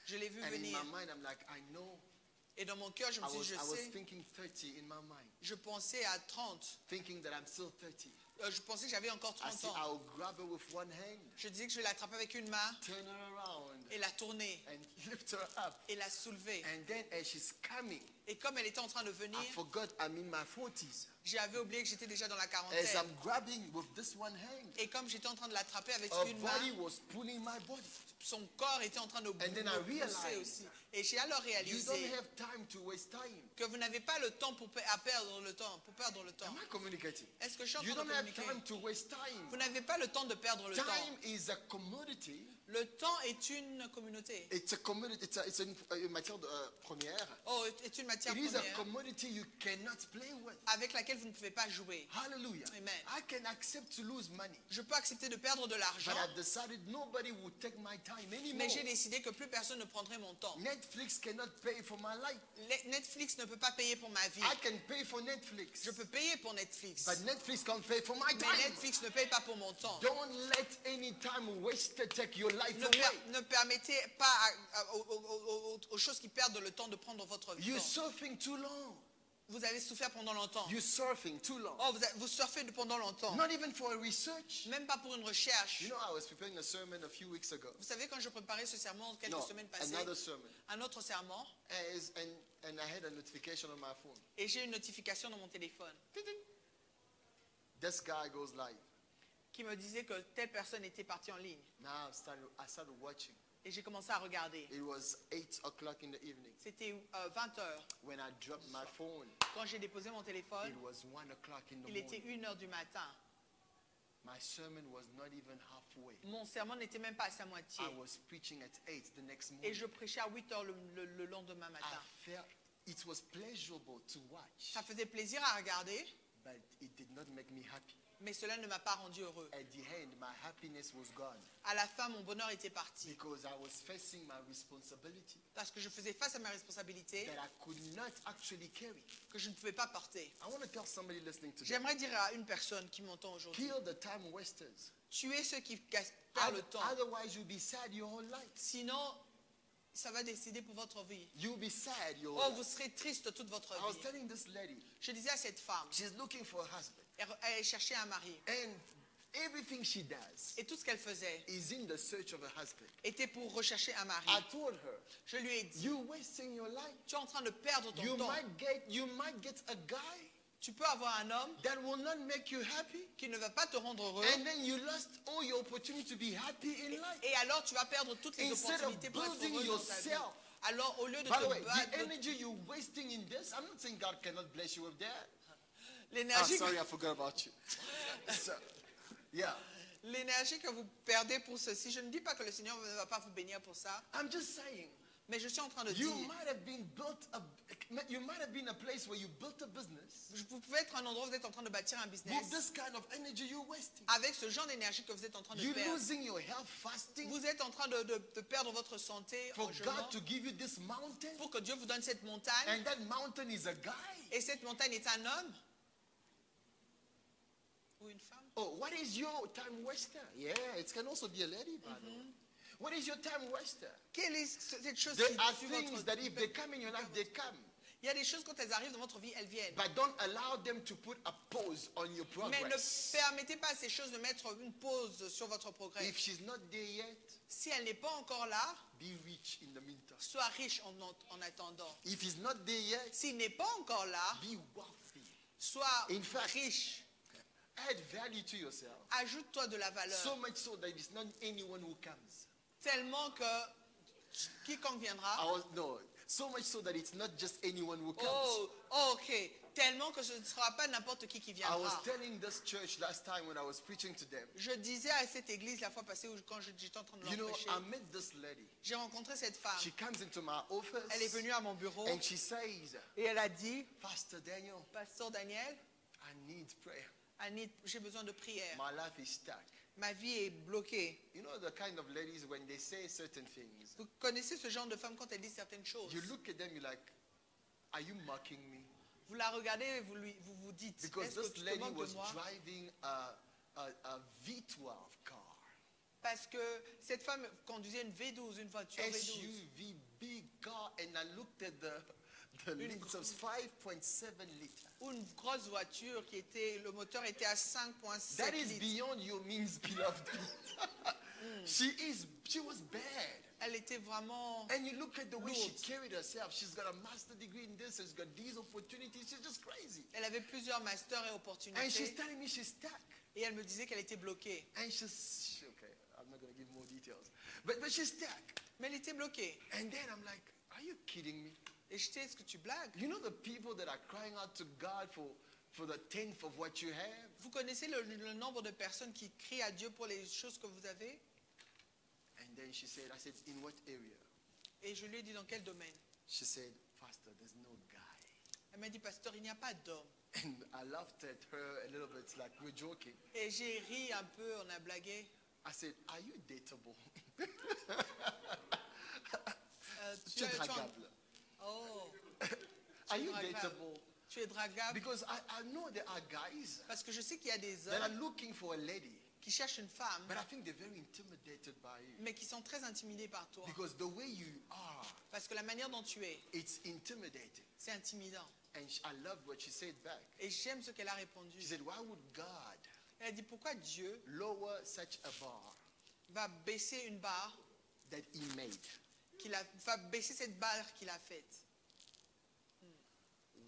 Je l'ai vu And in venir. my mind, I'm like, I know. Et dans mon cœur, je me suis dit, I je was sais. thinking 30 in my mind, Je pensais à 30. thinking that I'm still 30. Je pensais que j'avais encore I 30 see ans. I'll grab her with one hand, Je disais que je vais l'attraper avec une main turn her around, et la tourner and lift her up. et la soulever. And then as she's coming, Et comme elle était en train de venir, I forgot I'm in my 40s. j'avais oublié que j'étais déjà dans la As quarantaine. I'm grabbing with this one hand, Et comme j'étais en train de l'attraper avec her une body main, was pulling my body. son corps était en train de then I me pousser realized aussi. Et j'ai alors You don't réalisé have time to waste time. que vous n'avez pas le temps à perdre le temps, pour perdre le temps. Am I communicating? Est-ce que je suis en You train de don't have communiquer? time to waste time. Vous n'avez pas le temps de perdre le temps. Time is a commodity. Le temps est une communauté. It's a commodity. It's une matière première. Oh, est une matière It is a première commodity you cannot play with. avec laquelle vous ne pouvez pas jouer. Hallelujah. Amen. I can accept to lose money, Je peux accepter de perdre de l'argent, but I've decided nobody will take my time anymore. mais j'ai décidé que plus personne ne prendrait mon temps. Netflix cannot pay for my life. Netflix ne peut pas payer pour ma vie. I can pay for Netflix, Je peux payer pour Netflix, but Netflix can't pay for my mais time. Netflix ne paye pas pour mon temps. Don't let any time wasted take your life Ne, away. ne permettez pas aux choses qui perdent le temps de prendre votre You're temps. surfing too long. Vous avez souffert pendant longtemps. You're surfing too long. Oh, vous surfez pendant longtemps. Not even for a research. Même pas pour une recherche. You know, I was preparing a sermon a few weeks ago. Vous savez, quand je préparais ce serment quelques No, semaines passées, another sermon. un autre serment, And I had a notification on my phone. et j'ai une notification dans mon téléphone Ding, ding. This guy goes live. qui me disait que telle personne était partie en ligne. Now I started watching. Et j'ai commencé à regarder. It was 8 o'clock in the evening. C'était 20 heures. When I dropped my phone, Quand j'ai déposé mon téléphone, it was 1 o'clock in the il était morning. 1 heure du matin. My sermon was not even halfway. Mon sermon n'était même pas à sa moitié. I was preaching at 8 the next Et morning. je prêchais à 8 heures le lendemain I matin. felt it was pleasurable to watch, Ça faisait plaisir à regarder, but it did not make me happy. mais cela ne m'a pas rendu heureux. At the end, my happiness was gone À la fin, mon bonheur était parti. because I was facing my responsibility Parce que je faisais face à mes responsabilités that I could not actually carry. que je ne pouvais pas porter. I want to tell somebody listening to this. J'aimerais dire à une personne qui m'entend aujourd'hui, Kill the time wasters. tuez ceux qui perdent le temps. Otherwise, you'll be sad your whole life. Sinon, ça va décider pour votre vie. You'll be sad. Oh, vous serez triste toute votre I was vie. telling this lady, Je disais à cette femme, she's looking for a husband. elle cherchait un mari. And everything she does Et tout ce qu'elle faisait is in the search of a husband. était pour rechercher un mari. I told her, Je lui ai dit, you're wasting your life. tu es en train de perdre ton You temps. might get a guy Tu peux avoir un homme that will not make you happy. qui ne va pas te rendre heureux. And then you lost all your opportunity to be happy in life. Et alors tu vas perdre toutes les Instead of opportunités pour être building heureux dans ta vie. yourself. Alors au lieu de By the way, te the battre, energy you're wasting in this, I'm not saying God cannot bless you with that. l'énergie Sorry, I forgot about you. So, yeah. l'énergie que vous perdez pour ceci, je ne dis pas que le Seigneur ne va pas vous bénir pour ça, I'm just saying, mais je suis en train de you dire, might have been a place where you built a business vous pouvez être un endroit où vous êtes en train de bâtir un with business this kind of energy you're wasting. avec ce genre d'énergie que vous êtes en train de You're perdre. losing your health fasting Vous êtes en train de perdre votre santé for en jeûnant God to give you this mountain, pour que Dieu vous donne cette montagne. and that mountain is a guy. Et cette montagne est un homme ou une femme. Oh, what is your time waster? Yeah, it can also be a lady, by the way. What is your time waster? Quelle est cette chose There qui are suit things votre that if they come in your life, they come. Il y a des choses quand elles arrivent dans votre vie, elles viennent. But don't allow them to put a pause on your Mais ne progress. permettez pas à ces choses de mettre une pause sur votre progrès. If she's not there yet, Si elle n'est pas encore là, be rich in the meantime. sois riche en attendant. If he's not there yet, S'il n'est pas encore là, be wealthy. sois In fact, riche. Add value to yourself. Ajoute-toi de la valeur. So much so that it's not anyone who comes. Tellement que quiconque viendra. So much so that it's not just anyone who comes. Oh, ok. Tellement que ce ne sera pas n'importe qui I was viendra. telling this church last time when I was preaching to them. Je disais à cette église la fois passée quand j'étais en train de leur You know, prêcher, I met this lady. j'ai rencontré cette femme. She comes into my office Elle est venue à mon bureau and she says, et elle a dit, Pastor Daniel, Pasteur Daniel, I need prayer. j'ai besoin de prière. My life is stuck. Ma vie est bloquée. You know the kind of ladies when they say certain things, Vous connaissez ce genre de femme quand elle dit certaines choses. you look at them, you're like, are you mocking me? Vous la regardez et vous vous dites, Because est-ce que this tu te lady moques de was moi? driving a V12 car. Parce que cette femme conduisait une V12, une voiture V12. SUV, big car, and I looked at the litres of 5.7 liters. Ou une grosse voiture qui était, le moteur était à 5,7 That is litres. beyond your means, beloved. She was bad. Elle était vraiment And you look at the way she lourde. carried herself. She's got a master degree in this, she's got these opportunities. She's just crazy. Elle avait plusieurs masters et And she's opportunités. telling me she's stuck. Et elle me disait qu'elle était bloquée. And she's, okay, I'm not going to give more details. But she's stuck. Mais elle était bloquée. And then I'm like, are you kidding me? Et je dis, est-ce que tu blagues? You know the people that are crying out to God for the tenth of what you have? Vous connaissez le nombre de personnes qui crient à Dieu pour les choses que vous avez? And then I said, in what area? Et je lui ai dit, dans quel domaine? She said, Pastor, there's no guy. Elle m'a dit, pasteur, il n'y a pas d'homme. And I laughed at her a little bit, like we're joking. Et j'ai ri un peu, on a blagué. I said, are you dateable? Tu es- tu es- Dragable. Oh, Are you dragable. dateable? tu es dragable. Because I know there are guys Parce que je sais qu'il y a des that are hommes looking for a lady, qui cherchent une femme, but I think they're very intimidated by you. mais qui sont très intimidés par toi. Because the way you are, Parce que la manière dont tu es, it's intimidating. c'est intimidant. And I loved what she said back. Et j'aime ce qu'elle a répondu. She said, why would God Elle a dit, pourquoi Dieu lower such a bar va baisser une barre, that he made? va baisser cette barre qu'il a faite?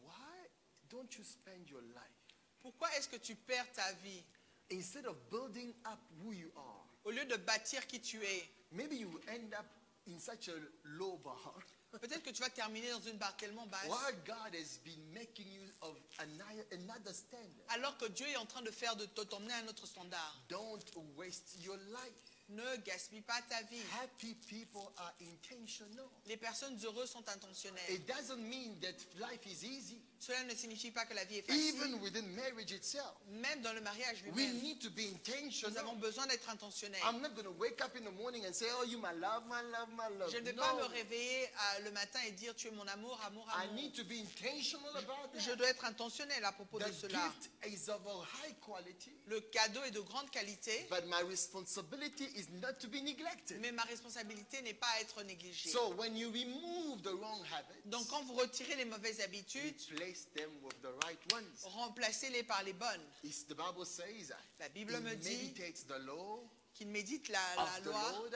Why don't you spend your life, Pourquoi est-ce que tu perds ta vie? instead of building up who you are, Au lieu de bâtir qui tu es, maybe you end up in such a low bar peut-être que tu vas terminer dans une barre tellement basse, while God has been making you of another standard. alors que Dieu est en train de faire de t'emmener à un autre standard. Don't waste your life. Ne gaspille pas ta vie. Happy people are intentional. Les personnes heureuses sont intentionnelles. It doesn't mean that life is easy. Cela ne signifie pas que la vie est facile. Even within marriage itself, Même dans le mariage we lui-même, need to be nous avons intentional. besoin d'être intentionnels. I'm not going to wake up in the morning and say, oh, you my love, my love, my love. Je ne vais pas me No, réveiller le matin et dire tu es mon amour, amour, I amour. need to be intentional about Je that. dois être intentionnel à propos de The cela. gift is of a high quality, Le cadeau est de grande qualité, but my responsibility is not to be neglected. mais ma responsabilité n'est pas à être négligée. So when you remove the wrong habits, Donc quand vous retirez les mauvaises habitudes, replace them with the right ones. remplacez-les par les bonnes. The Bible says La Bible me he dit meditates the law qu'il médite la of the loi Lord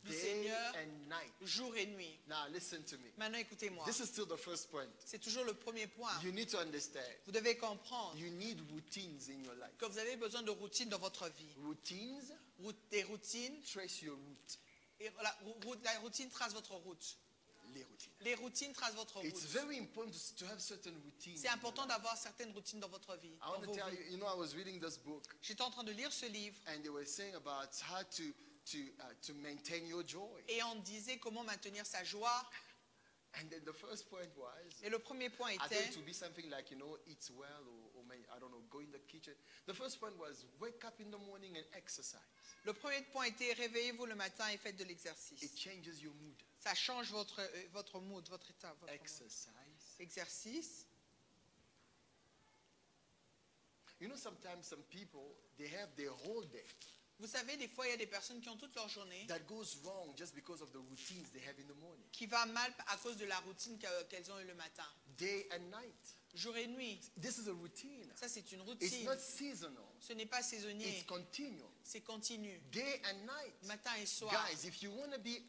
du day Seigneur and night. jour et nuit. Now listen to me. Maintenant écoutez-moi, This is still the first point. c'est toujours le premier point. You need to understand. Vous devez comprendre You need routines in your life. que vous avez besoin de routines dans votre vie. Routines Des routines, trace your route. et la routine trace votre route. Les routines. Les routines tracent votre It's route. very important to have certain routines. C'est important d'avoir certaines routines dans votre vie. I dans want to vos tell vies. you, I was reading this book J'étais en train de lire ce livre and they were saying about how to maintain your joy. et on disait comment maintenir sa joie. And then the first point was, Et le premier point I thought était, it would be something like, eat well or maybe, I don't know, go in the kitchen. The first point was wake up in the morning and exercise. le premier point était réveillez-vous le matin et faites de l'exercice. It changes your mood. Ça change votre mood, votre état. Votre mood. Exercise. Exercice. Sometimes some people, they have their whole day Vous savez, des fois, il y a des personnes qui ont toute leur journée that goes wrong just because of the routines they have in the morning. qui va mal à cause de la routine qu'elles ont eu le matin. Day and night. Jour et nuit. This is a routine. Ça, c'est une It's routine. not seasonal. Ce n'est pas saisonnier. It's continual. C'est continu. Day and night. Matin et soir. Guys, if you want to be,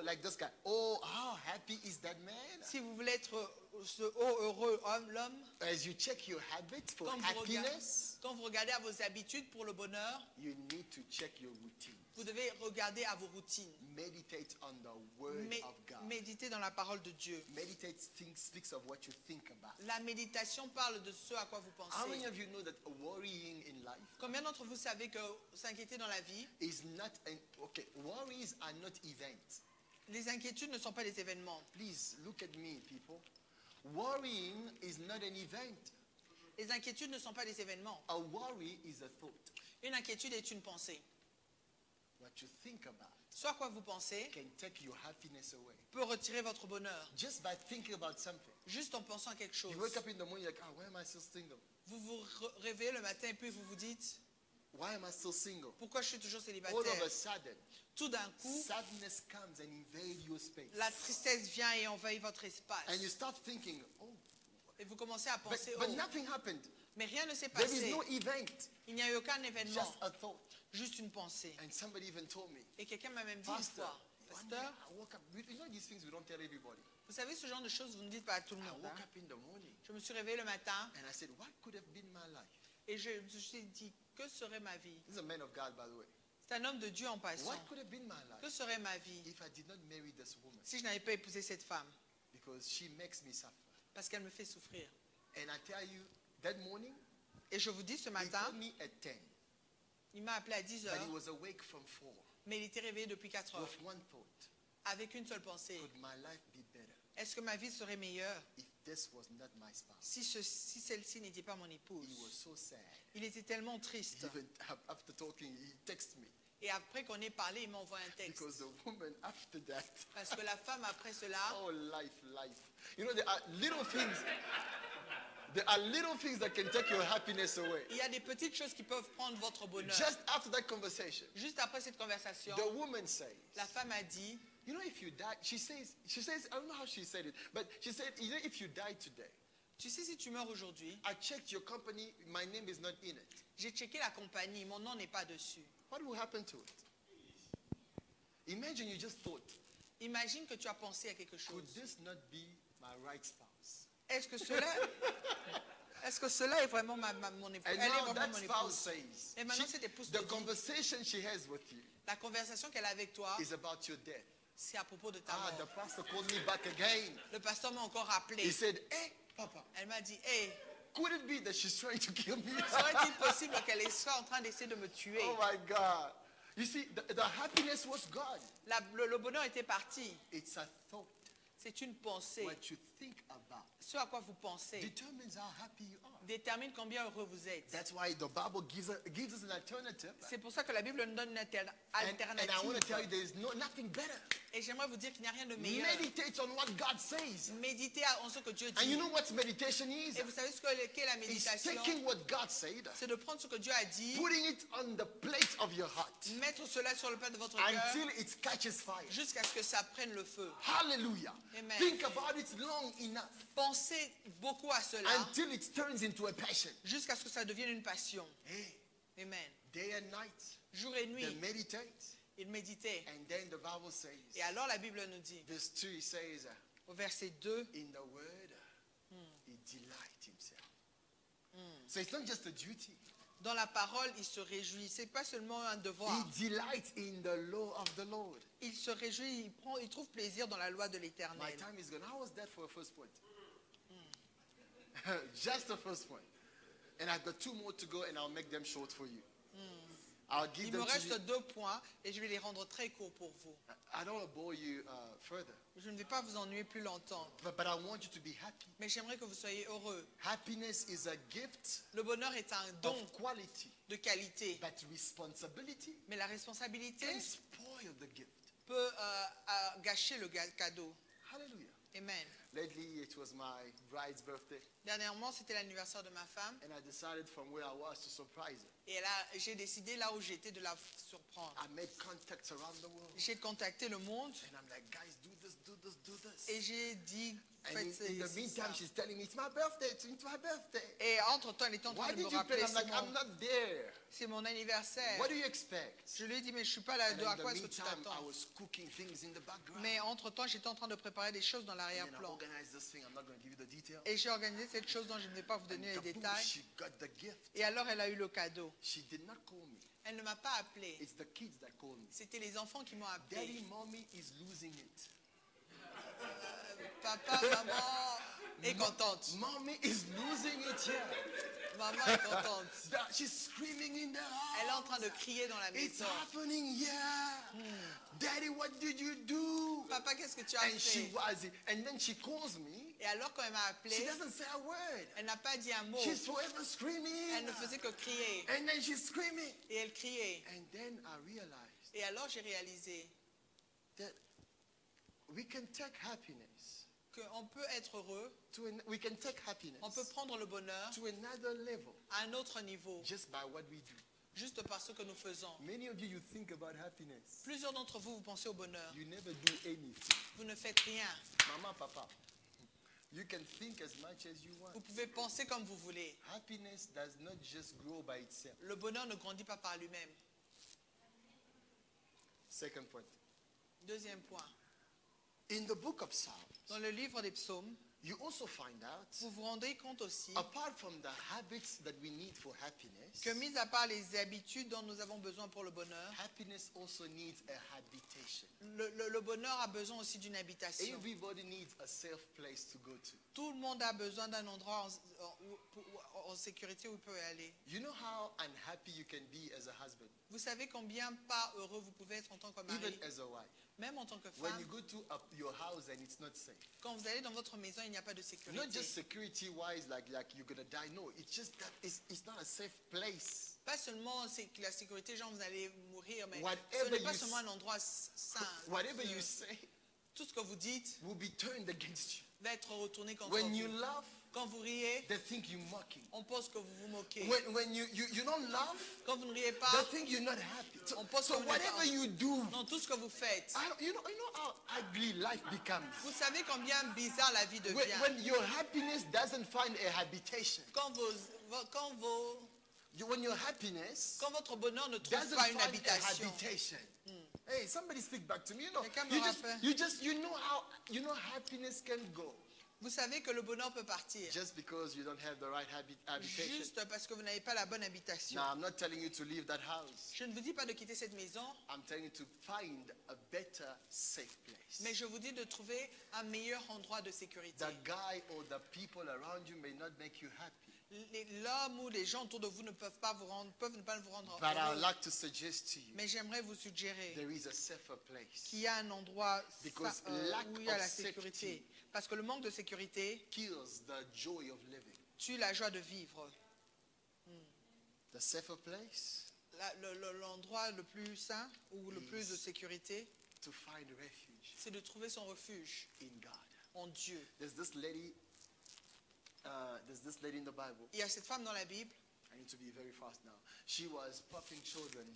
like this guy, oh, how happy is that man? Si vous voulez être ce haut, heureux homme, l'homme, As you check your habits for happiness, quand vous regardez à vos habitudes pour le bonheur, you need to check your routine. vous devez regarder à vos routines. Meditate on the word of God. Méditez dans la parole de Dieu. Meditate speaks of what you think about. La méditation parle de ce à quoi vous How many pensez. of you know that worrying in life Combien d'entre vous savez que s'inquiéter dans la vie, is not worries are not events. les inquiétudes ne sont pas des événements. Please look at me, people. Worrying is not an event. Les inquiétudes ne sont pas des événements. A worry is a thought. Une inquiétude est une pensée. What you think about Ce à quoi vous pensez can take your happiness away. peut retirer votre bonheur. Just by thinking about something. Juste en pensant à quelque chose. You wake up in the morning, you're like, why am I still single? Vous vous réveillez le matin et puis vous vous dites, Why am I still single? pourquoi je suis toujours All of célibataire? a sudden, Tout d'un coup, sadness comes and invades your space. la tristesse vient et envahit votre espace. And you start thinking, oh, Et vous commencez à penser, but oh, nothing happened. mais rien ne s'est There is passé. no event, Il n'y a eu aucun événement, just a thought. juste une pensée. And somebody even told me, Et quelqu'un m'a même dit une Pastor, fois, one day Pasteur, I woke up, these things we don't tell everybody. vous savez ce genre de choses, vous ne dites pas à tout le I monde. woke hein. up in the morning Je me suis réveillé le matin and I said, what could have been my life? et je me suis dit, que serait ma vie? This is a man of God, by the way. C'est un homme de Dieu en passant. What could have been my Que life serait ma vie if I did not marry this woman? si je n'avais pas épousé cette femme? Because she makes me suffer. Parce qu'elle me fait souffrir. And I tell you, that morning, Et je vous dis ce he matin, called me at 10, il m'a appelé à 10 but he heures, was awake from 4 mais il était réveillé depuis 4 heures, with one thought. avec une seule pensée. Could my life be better Est-ce que ma vie serait meilleure if this was not my spouse? si celle-ci n'était pas mon He épouse? was so sad. Il était tellement triste. Even after talking, he texted me. Et après qu'on ait parlé, il m'envoie un texte. Because the woman after that, Parce que la femme, après cela, oh, life. There are little things. There are little things that can take your happiness away. il y a des petites choses qui peuvent prendre votre bonheur. Just after that conversation, Juste après cette conversation, the woman says, la femme a dit, if you die, she says, I don't know how she said it, but she said, if you die today, tu sais, si tu meurs aujourd'hui, I checked your company, my name is not in it. j'ai checké la compagnie, mon nom n'est pas dessus. What will happen to it? Imagine you just thought, Imagine que tu as pensé à quelque could chose. this not be my right spouse? Est-ce que cela est vraiment mon épouse? And Elle est now vraiment that mon spouse épouse. says, Et maintenant, cette épouse te the dit, conversation she has with you la conversation qu'elle a avec toi, is about your death. c'est à propos de ta The mort. pastor called me back again. Le pasteur m'a encore rappelé. He said, hey, Papa, Elle m'a dit, hey, could it be that she's trying to kill me? serait-il possible qu'elle soit en train d'essayer de me tuer? Oh my God. You see, the happiness was gone. Le bonheur était parti. It's a thought. C'est une pensée. What you think about about Ce à quoi vous pensez determines how happy you are. détermine combien heureux vous êtes. That's why the Bible gives us an alternative. C'est pour ça que la Bible nous donne une And I want to tell you alternative. there is nothing better. Et j'aimerais vous dire qu'il n'y a rien de meilleur. Meditate on what God says. Méditez en ce que Dieu And you dit. know what meditation is? Et vous savez qu'est la It's méditation? taking what God said, C'est de prendre ce que Dieu a dit, putting it on the plate of your heart mettre cela sur le plat de votre cœur until it catches fire. jusqu'à ce que ça prenne le feu. Hallelujah. Amen. Think about it long enough Pensez beaucoup à cela until it turns into a passion. jusqu'à ce que ça devienne une passion. Hey, Amen. day and night, Jour et they nuit, meditate. il méditait. And then the Bible says, Et alors la Bible nous dit, verse 2 it says, au verset 2, in the word, he delights himself. So it's not just a duty. dans la parole, il se réjouit. C'est pas seulement un devoir. He delights in the law of the Lord. Il se réjouit, il trouve plaisir dans la loi de My l'Éternel. time is gone. How was that for a first point? Just the first point. And I've got 2 more to go and I'll make them short for you. I'll give Il me them to reste you. 2 points et je vais les rendre très courts pour vous. I don't want to bore you further, Je ne vais pas vous ennuyer plus longtemps, but I want you to be happy. mais j'aimerais que vous soyez heureux. Happiness is a gift Le bonheur est un don of quality, de qualité, but responsibility mais la responsabilité can spoil the gift. peut gâcher le cadeau. Hallelujah. Amen. Lately, it was my bride's birthday, Dernièrement, c'était l'anniversaire de ma femme and I decided from where I was to surprise her. et là, j'ai décidé là où j'étais de la surprendre. I made contacts around the world, J'ai contacté le monde and I'm like, guys, do this, do this, do this. et j'ai dit, And faites in the ça. meantime, she's telling me, it's my birthday, it's my birthday. Et entre-temps, elle était en train Why de me did you pray? rappeler, I'm like, I'm not there. c'est mon anniversaire. What do you expect? Je lui ai dit, mais je suis pas là, And à in the quoi est-ce que tu meantime, I t'attends? was cooking things in the background. Mais entre-temps, j'étais en train de préparer des choses dans And then I l'arrière-plan. organized this thing. I'm not going to give you the details. Et j'ai organisé cette chose dont je ne vais pas vous And donner les kaboom, détails. she got the gift. Et alors, elle a eu le cadeau. She did not call me. Elle ne m'a pas appelé. It's the kids that call me. C'était les enfants qui m'ont Daddy, appelé. mommy is losing it. Papa, maman est contente. Mommy is losing it here. Maman est contente. She's screaming in the Elle est en house. train de crier dans la It's maison. happening here. Daddy, what did you do? Papa, qu'est-ce que tu as And she fait? was, and then she calls me. Et alors, quand elle m'a She appelé, doesn't say a word. elle n'a pas dit un mot. She's forever screaming. Elle ne faisait que crier. And then she's screaming. Et elle criait. And then I realized Et alors, j'ai réalisé that we can take happiness qu'on peut être heureux, we can take happiness on peut prendre le bonheur to another level à un autre niveau, just by what we do. juste par ce que nous faisons. Many of you think about happiness. Plusieurs d'entre vous, vous pensez au bonheur. You never do anything. Vous ne faites rien. Mama, papa, you can think as much as you want. Vous pouvez penser comme vous voulez. Happiness does not just grow by itself. Le bonheur ne grandit pas par lui-même. Second point. Deuxième point. In the book of Psalms, Dans le livre des psaumes, you also find out, vous vous rendez compte aussi apart from the habits that we need for happiness, que, mis à part les habitudes dont nous avons besoin pour le bonheur, happiness also needs a habitation. le bonheur a besoin aussi d'une habitation. Everybody needs a safe place to go to. Tout le monde a besoin d'un endroit en sécurité où il peut aller. You know how unhappy you can be as a husband, Vous savez combien pas heureux vous pouvez être en tant que even mari, as a wife. même en tant que When femme. you go to your house and it's not safe. Quand vous allez dans votre maison, il n'y a pas de Not sécurité. just security-wise, like you're gonna die. No, it's just that it's not a safe place. Pas seulement c'est que la sécurité, genre vous allez mourir, mais Whatever ce n'est pas you seulement un endroit sain. Whatever you say Tout ce que vous dites will be turned against you. va être retourné contre When you vous. laugh, Quand vous riez, they think you're mocking. on pense que vous vous moquez. When you don't laugh, Quand vous ne riez they pas, think you're not happy. So, on pense que so vous n'êtes pas whatever you do, dans tout ce que vous faites. you know how ugly life becomes. Vous savez combien bizarre la vie devient. When your happiness doesn't find a habitation. When your happiness Quand votre bonheur ne trouve doesn't pas une find a habitation. habitation. Hey, somebody speak back to me. Quelqu'un me rappelle. You know happiness can go Vous savez que le bonheur peut partir. just because you don't have the right habitation. Juste parce que vous n'avez pas la bonne habitation. Now, I'm not telling you to leave that house. Je ne vous dis pas de quitter cette maison, I'm telling you to find a better safe place. mais je vous dis de trouver un meilleur endroit de sécurité. The guy or the people around you may not make you happy, L'homme ou les gens autour de vous ne peuvent pas vous rendre, peuvent ne pas vous rendre But I would heureux. like to suggest to you, Mais j'aimerais vous suggérer there is a safer place. qu'il y a un endroit Because lack où il y a of la safety sécurité. Parce que le manque de sécurité kills the joy of living. tue la joie de vivre. The safer place L'endroit le plus sain ou le plus de sécurité, to find refuge c'est de trouver son refuge in God. en Dieu. There's this lady in the Bible. Il y a cette femme dans la Bible I need to be very fast now. She was popping children.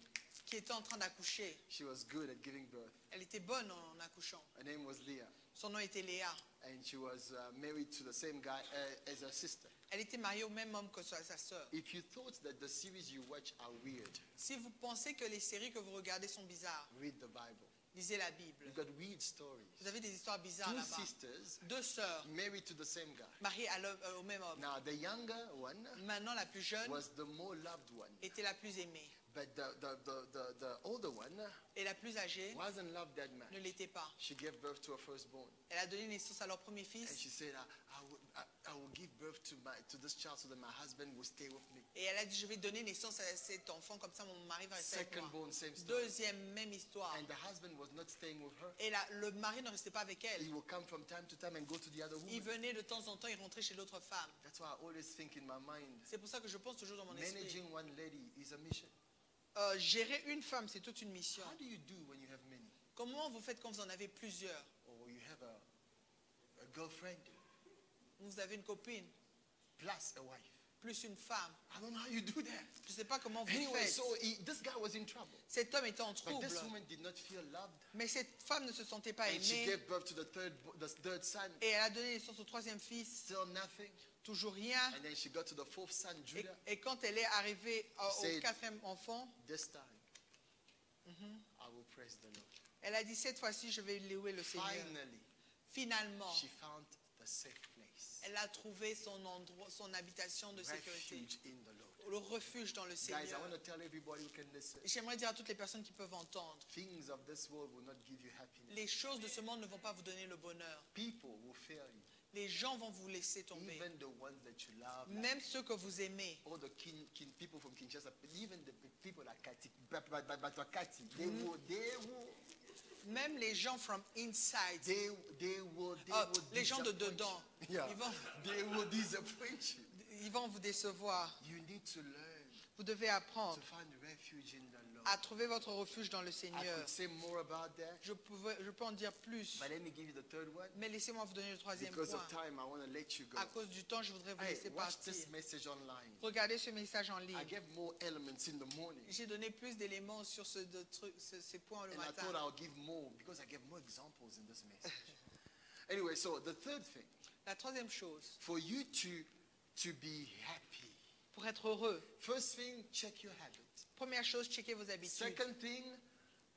qui était en train d'accoucher. She was good at giving birth. Elle était bonne en accouchant. Her name was Leah. Son nom était Léa. And she was married to the same guy as her sister. Elle était mariée au même homme que sa sœur. If you thought that the series you watch are weird, Si vous pensez que les séries que vous regardez sont bizarres, read the Bible. lisez la Bible. You've got weird stories. Vous avez des histoires bizarres Two là-bas. sisters Deux sœurs married to the same guy. mariées au même homme. Now, the younger one Maintenant, la plus jeune was the more loved one. était la plus aimée. But the older one Et la plus âgée wasn't loved that much. ne l'était pas. She gave birth to her firstborn. Elle a donné naissance à leur premier And fils. she said, I will give birth to this child so that my husband will stay with me. Et elle a dit, je vais donner naissance à cet enfant, comme ça mon mari va rester avec Second moi. born, same story. Deuxième, même histoire. And the husband was not staying with her. Et le mari ne restait pas avec He elle. will come from time to time and go to the other Il woman. venait de temps en temps, il rentrait chez l'autre femme. That's why I always think in my mind, C'est pour ça que je pense toujours dans mon esprit. managing one lady is a mission. Gérer une femme, c'est toute une mission. How do you do when you have many? Comment vous faites quand vous en avez plusieurs? Or you have a girlfriend Vous avez une copine, plus a wife. plus une femme. I don't know how you do that. Je ne sais pas comment vous Anyway, faites. so this guy was in trouble. Cet homme était en But trouble. this woman did not feel loved. Mais cette femme ne se sentait pas And she aimée. gave birth to the third son. Et elle a donné naissance au troisième fils. Still nothing. Toujours rien. And then she got to the fourth son, Judah. Et quand elle est arrivée au said- quatrième enfant, This time, I will praise the Lord. elle a dit, cette fois-ci, je vais louer le Seigneur. Finally, Finalement, she found the safe place. elle a trouvé son endroit, son habitation de sécurité. Refuge in the Lord. Le refuge dans le Guys, I Seigneur. want to tell everybody who can listen. J'aimerais dire à toutes les personnes qui peuvent entendre, Things of this world will not give you happiness. les choses de ce monde ne vont pas vous donner le bonheur. People will fail you. Les gens vont vous laisser tomber. Even the ones that you love. Même ceux que vous aimez. All the people from Kinshasa, even the people like Kati, Kati, they will, Même les gens from inside. they will Les gens de disappoint dedans. you. Yeah. Ils vont, They will disappoint you. ils vont vous décevoir. You need to learn Vous devez to apprendre find refuge in the Lord. à trouver votre refuge dans le I Seigneur. could say more about that, Je peux en dire plus. but let me give you the third one. Mais laissez-moi vous donner le troisième Because point. of time, I want to let you go. À cause du temps, je voudrais vous Hey, laisser watch partir. this message online. Regardez ce message en I ligne. gave more elements in the morning. J'ai donné plus d'éléments sur ces points le And I thought matin. I'll give more because I gave more examples in this message. Anyway, so the third thing, La troisième chose, for you to be happy. pour être heureux, First thing, check your habits. première chose, checkez vos habitudes. Second thing,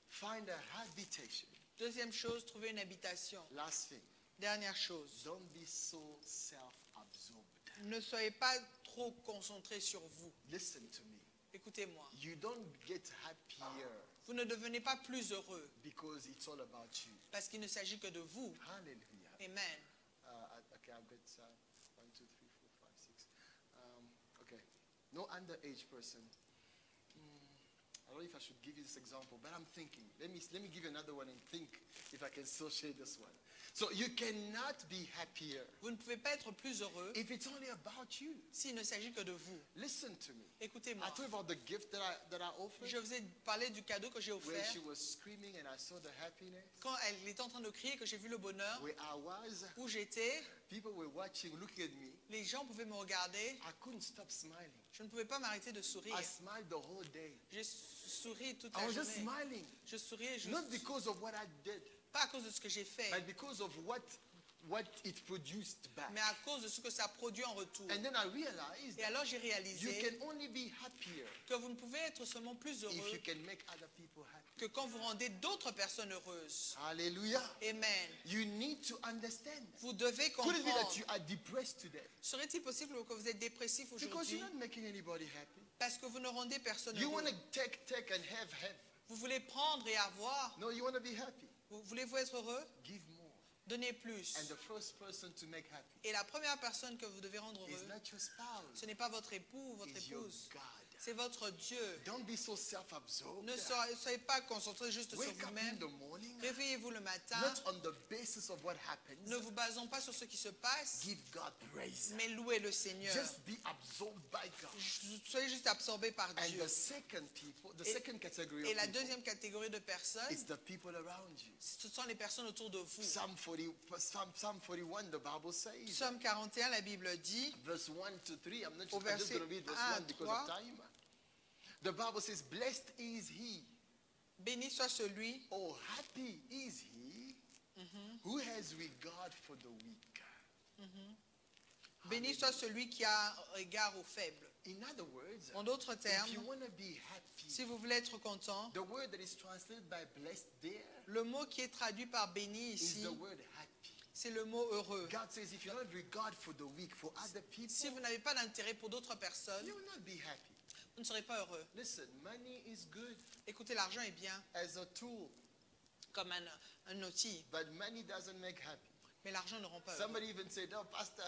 find a habitation. Deuxième chose, trouvez une habitation. Last thing, Dernière chose, don't be so self-absorbed. ne soyez pas trop concentré sur vous. Listen to me. Écoutez-moi. You don't get happier Vous ne devenez pas plus heureux because it's all about you. parce qu'il ne s'agit que de vous. Hallelujah. Amen. Okay, I've got 1, 2, 3, 4, 5, 6. Okay. No underage person. I don't know if I should give you this example, but I'm thinking. Let me give you another one and think if I can still share this one. So you cannot be happier Vous ne pouvez pas être plus heureux if it's only about you. s'il ne s'agit que de vous. Listen to me. Écoutez-moi. I told you about the gift that I offered, Je vous ai parlé du cadeau que j'ai where offert. she was screaming and I saw the happiness. Quand elle était en train de crier, que j'ai vu le bonheur, Where I was, où j'étais, people were watching, looking at me. les gens pouvaient me regarder. I couldn't stop smiling. Je ne pouvais pas m'arrêter de sourire. I smiled the whole day. J'ai souri toute I la was just journée. smiling. Je souriais juste, Not because of what I did, pas à cause de ce que j'ai fait, but because of what it produced back. mais à cause de ce que ça produit en retour. And then I realized Et alors j'ai you réalisé can only be happier que vous ne pouvez être seulement plus if heureux you can make other people happy. que quand vous rendez d'autres personnes heureuses. Hallelujah. Amen. You need to understand. Vous devez Could it be that comprendre. you are depressed today? Serait-il possible que vous êtes dépressif Because aujourd'hui you're not making anybody happy. parce que vous ne rendez personne You want heureux? to take and have. Vous voulez prendre et avoir. No, you want to be happy. Voulez-vous être heureux? Give more. Donnez plus. And the first person to make happy Et la première personne que vous devez rendre is heureux, not your spouse, ce n'est pas votre époux ou votre it's your épouse. God. C'est votre Dieu. Don't be so self-absorbed. Ne soyez pas concentrés juste sur Wake up in vous-même. the morning, Réveillez-vous le matin. not on the basis of what happens. Ne vous basons pas sur ce qui se passe, Give God praise. mais louez le Seigneur. Just be absorbed by God. Soyez juste absorbés par And Dieu. the second people, the Et- second category Et of la people, deuxième catégorie de personnes, it's the people around you. ce sont les personnes autour de vous. Psalm 41, the Bible says, Psaume 41, la Bible dit, verse 1 to 3. I'm Au just verset going to read verse 1 à 1 because of 3. time. The Bible says, blessed is he, béni soit celui, oh happy is he, who has regard for the weak. béni soit celui qui a regard aux faibles. In other words, En d'autres if you termes, want to be happy, si vous voulez être content, the word that is translated by blessed there le mot qui est traduit par béni is ici, the word happy. c'est le mot heureux. God says, if you don't have regard for the weak, for other people, Si vous n'avez pas d'intérêt pour d'autres personnes, you will not be happy. vous ne serez pas heureux. Listen, money is good Écoutez, l'argent est bien as a tool, comme un outil, but money doesn't make happy. mais l'argent ne rend pas heureux. Somebody even said, oh, Pastor,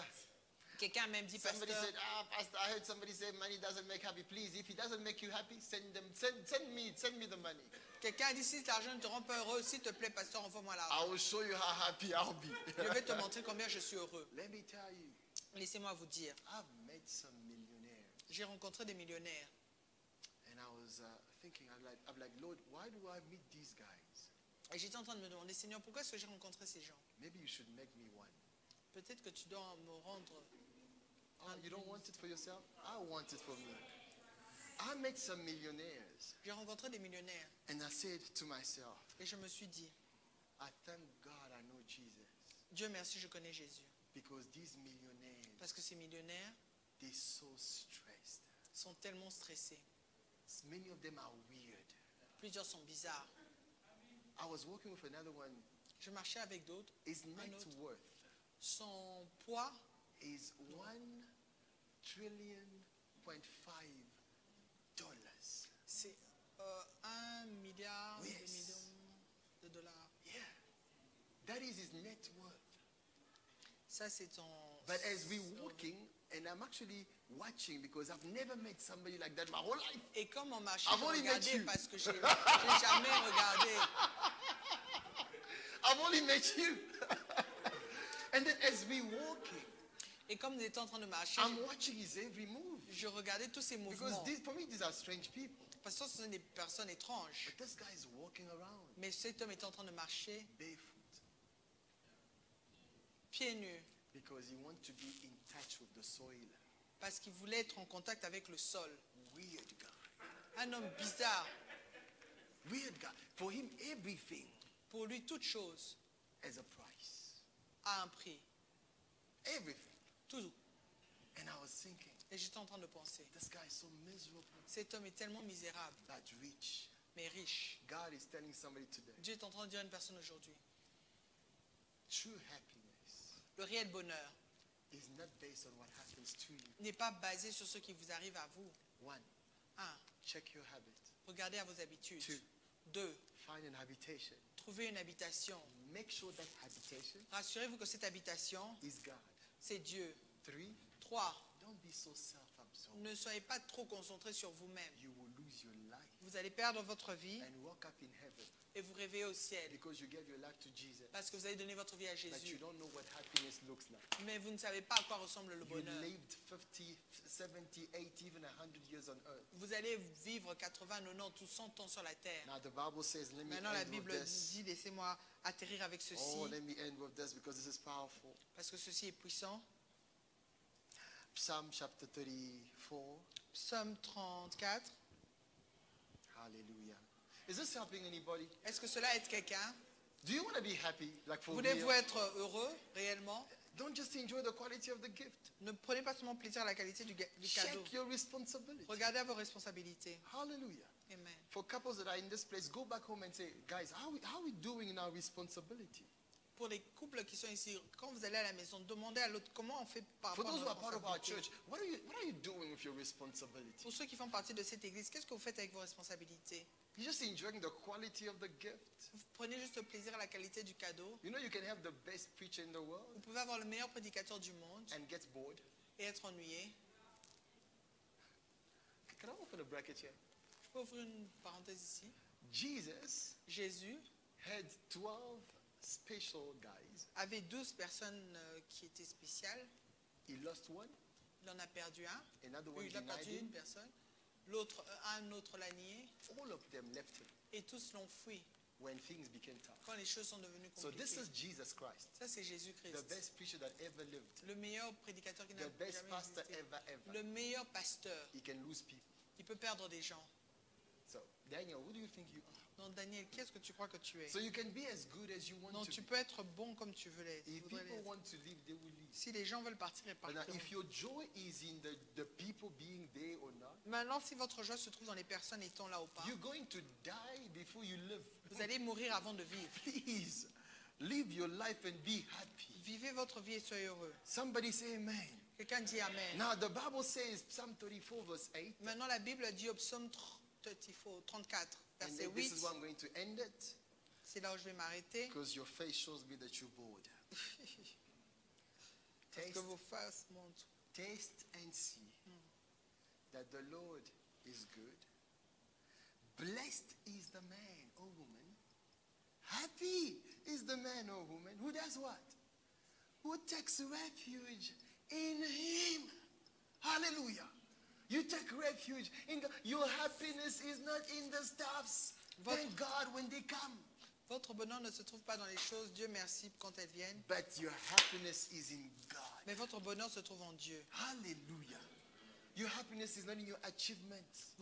Quelqu'un a même dit, somebody pasteur, said, Pastor, I heard somebody say money doesn't make happy. Please, if it doesn't make you happy, send me the money. quelqu'un a dit, si l'argent ne te rend pas heureux, s'il te plaît, pasteur, envoie-moi l'argent. I will show you how happy I'll be. Je vais te montrer combien je suis heureux. Let me tell you, Laissez-moi vous dire, I've met some millionaires. j'ai rencontré des millionnaires. And I was thinking, I'm like, Lord, why do I meet these guys? Et j'étais en train de me demander, Seigneur, pourquoi est-ce que j'ai rencontré ces gens? Maybe you should make me one. Peut-être que tu dois me rendre. Oh, you don't want it for yourself? I want it for me. I met some millionaires. J'ai rencontré des millionnaires. And I said to myself, Et je me suis dit, I thank God I know Jesus. Dieu merci, je connais Jésus. Because these millionaires, Parce que ces millionnaires they're so stressed. sont tellement stressés. Many of them are weird. Plusieurs sont bizarres. I was working with another one. Je marchais avec d'autres. His Un net autre. worth Son poids is $1.5 trillion. c'est 1 milliard Yes. de millions de dollars. Yeah. That is his net worth. Ça, c'est ton. But as we're walking, and I'm actually watching because I've never met somebody like that my whole life. Et comme on marchait, I've je only met regardais you. parce que j'ai jamais regardé. I've only met you. And then as we're walking, Et comme nous étions en train de marcher, I'm watching his every move. je regardais tous ces Because mouvements. for me, these are strange people. Parce que ce sont des personnes étranges. But this guy is walking around Mais cet homme était en train de marcher barefoot pieds nus because he wants to be in touch with the soil. parce qu'il voulait être en contact avec le sol. Weird guy. Un homme bizarre. Weird guy. For him, everything Pour lui, toute chose has a price. a un prix. Everything. Tout. And I was thinking, Et j'étais en train de penser, this guy is so miserable, cet homme est tellement misérable, but rich. mais riche. God is telling somebody today, Dieu est en train de dire à une personne aujourd'hui, true happiness le réel bonheur is not based on what happens to you. n'est pas basé sur ce qui vous arrive à vous. One, 1. check your habit. Regardez à vos habitudes. Two. 2. Find an habitation. Trouvez une habitation. Make sure that habitation Rassurez-vous que cette habitation, is God. c'est Dieu. 3, 3. don't be so self-absorbed. Ne soyez pas trop concentrés sur vous-même. You will lose your life Vous allez perdre votre vie and walk up in heaven et vous réveiller au ciel because you gave your life to Jesus. parce que vous avez donné votre vie à But you Jésus. don't know what happiness looks like. Mais vous ne savez pas à quoi ressemble le You bonheur. lived 50, 70, 80, even 100 years on earth. Vous allez vivre 80, 90 ou 100 ans sur la terre. Now the Bible says, let me Maintenant, la end with Bible this. dit, laissez-moi atterrir avec ceci, Oh, let me end with this because this is powerful. parce que ceci est puissant. Psalm chapter 34. Psaume 34. Hallelujah. Is this helping anybody? Est-ce que cela aide quelqu'un? Do you want to be happy, like for Voulez-vous real? être heureux, réellement? Don't just enjoy the quality of the gift. Ne prenez pas seulement plaisir à la qualité du cadeau. Check your responsibility. Regardez à vos responsabilités. Hallelujah. Amen. For couples that are in this place, go back home and say, guys, how are we doing in our responsibility? Pour les couples qui sont ici, quand vous allez à la maison, demandez à l'autre comment on fait par For rapport à those who notre are part of our responsabilité. church, what are you doing with your responsibility? Pour ceux qui font partie de cette église, qu'est-ce que vous faites avec vos responsabilités? You're just enjoying the quality of the gift. Vous prenez juste plaisir à la qualité du cadeau. You know you can have the best preacher in the world Vous pouvez avoir le meilleur prédicateur du monde and get bored. et être ennuyé. Can I open a bracket here? Je peux ouvrir une parenthèse ici. Jesus Jésus had 12 special guys. avait 12 personnes qui étaient spéciales. He lost one. Il en a perdu un. Another one Il a denied perdu une him. personne. L'autre, un autre l'a nié. All of them left him Et tous l'ont fui when things became tough. quand les choses sont devenues So this compliquées. is Jesus Christ, Ça, c'est the Jésus-Christ. best preacher that ever lived, Le meilleur prédicateur qui n'a the best jamais pastor existé. ever. Le meilleur pasteur. He can lose people. Il peut perdre des gens. So Daniel, who do you think you are? Donc, Daniel, qu'est-ce que tu crois que tu es? So you can be as good as you want Non, to tu be. peux être bon comme tu veux l'être. If voudrais people l'être. want to leave, they will leave. Si les gens veulent partir, ils But now, partiront. if your joy is in the people being there or not, Maintenant, si votre joie se trouve dans les personnes étant là ou pas, you're going to die before you live. vous allez mourir avant de vivre. Please, live your life and be happy. Vivez votre vie et soyez heureux. Somebody say amen. Quelqu'un dit Amen. Now, the Bible says, Psalm 34, verse 8, Maintenant, la Bible dit au psaume 34, and verset this 8, is where I'm going to end it, c'est là où je vais m'arrêter, because your face shows me that you're bored. parce que Taste, vos faces montrent. taste and see that the Lord is good. Blessed is the man or woman. Happy is the man or woman who does what? Who takes refuge in him. Hallelujah. You take refuge in God. Your happiness is not in the stuffs. Thank God when they come. Votre bonheur ne se trouve pas dans les choses, Dieu merci quand elles viennent, But your happiness is in God. mais votre bonheur se trouve en Dieu. Hallelujah. Your happiness is not in your achievements.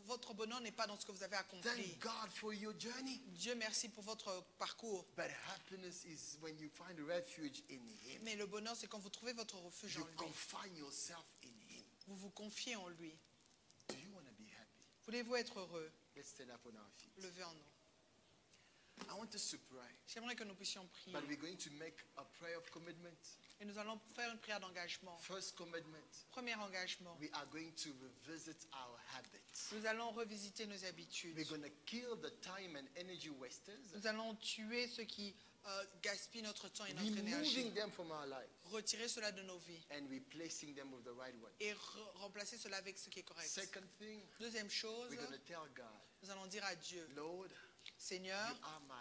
Votre bonheur n'est pas dans ce que vous avez accompli. Thank God for your journey. Dieu merci pour votre parcours. But happiness is when you find refuge in Him. Mais le bonheur, c'est quand vous trouvez votre refuge You en lui. confine yourself in Him. Vous vous confiez en lui. Do you want to be happy? Voulez-vous être heureux? Let's stand up on our feet. Levez en nous. I want us to pray. J'aimerais que nous puissions prier. But we're going to make a prayer of commitment. Et nous allons faire une prière d'engagement. First commitment. Premier engagement. We are going to revisit our habits. Nous allons revisiter nos habitudes. We're going to kill the time and energy wasters, Nous allons tuer ceux qui gaspillent notre temps et notre énergie. removing them from our lives Retirer cela de nos vies. and replacing them with the right one. Et remplacer cela avec ce qui est correct. Second thing, Deuxième chose, we're going to tell God, nous allons dire à Dieu, Lord, Seigneur, you are my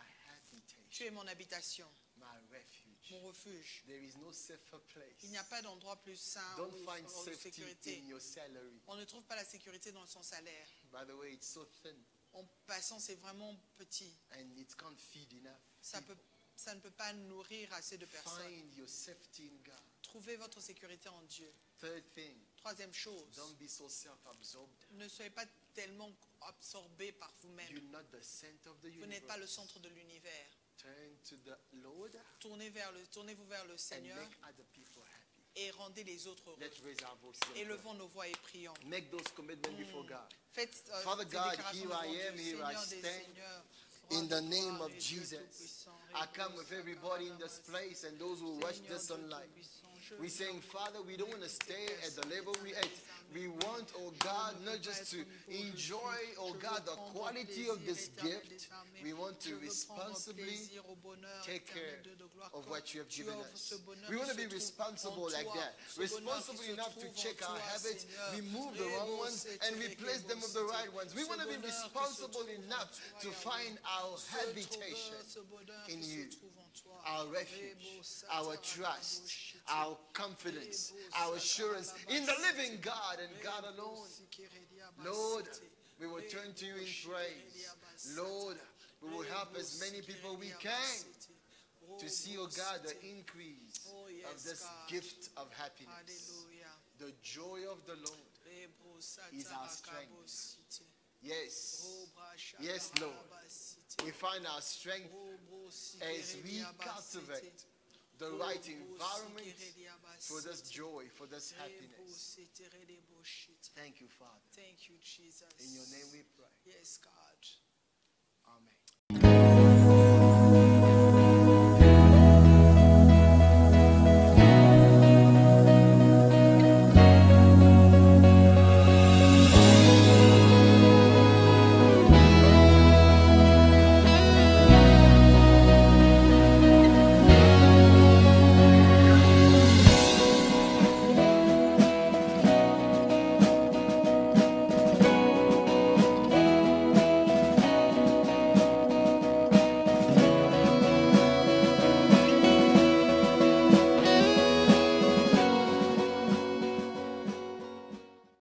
tu habitation, es mon habitation, my refuge. mon refuge. There is no safer place. Il n'y a pas d'endroit plus sain Don't ou find de safety sécurité. in your salary. On ne trouve pas la sécurité dans son salaire. By the way, it's so thin En passant, c'est vraiment petit. and it can't feed enough. Ça ne peut pas nourrir assez de personnes. Find your safety in God. Trouvez votre sécurité en Dieu. Third thing, Troisième chose, don't be so self-absorbed. ne soyez pas tellement absorbé par You're vous-même. not the center of the Vous n'êtes pas le universe. centre de l'univers. Turn to the Lord Tournez-vous vers le and Seigneur make other people happy. et rendez les autres heureux. Let's raise our voices. and Élevons nos voix et prions. pray. Make those commitments before God. Faites Father ces God, déclarations here I devant am, Dieu. here I Seigneur des stand. seigneurs, In roi the de name gloire of et Dieu Jesus, tout-puissant, I come with everybody in this place and those who watch Seigneur this Dieu online. tout-puissant, je We're saying, Father, we don't want to stay at the level we're at. We want, oh God, not just to enjoy, oh God, the quality of this gift. We want to responsibly take care of what you have given us. We want to be responsible like that. Responsible enough to check our habits, remove the wrong ones, and replace them with the right ones. We want to be responsible enough to find our habitation in you, our refuge, our trust, our confidence, our assurance in the living God and God alone. Lord, we will turn to you in praise. Lord, we will help as many people we can to see, oh God, the increase of this gift of happiness. The joy of the Lord is our strength. Yes, yes, Lord. We find our strength as we cultivate the right environment for this joy, for this happiness. Thank you, Father. Thank you, Jesus. In your name we pray. Yes, God.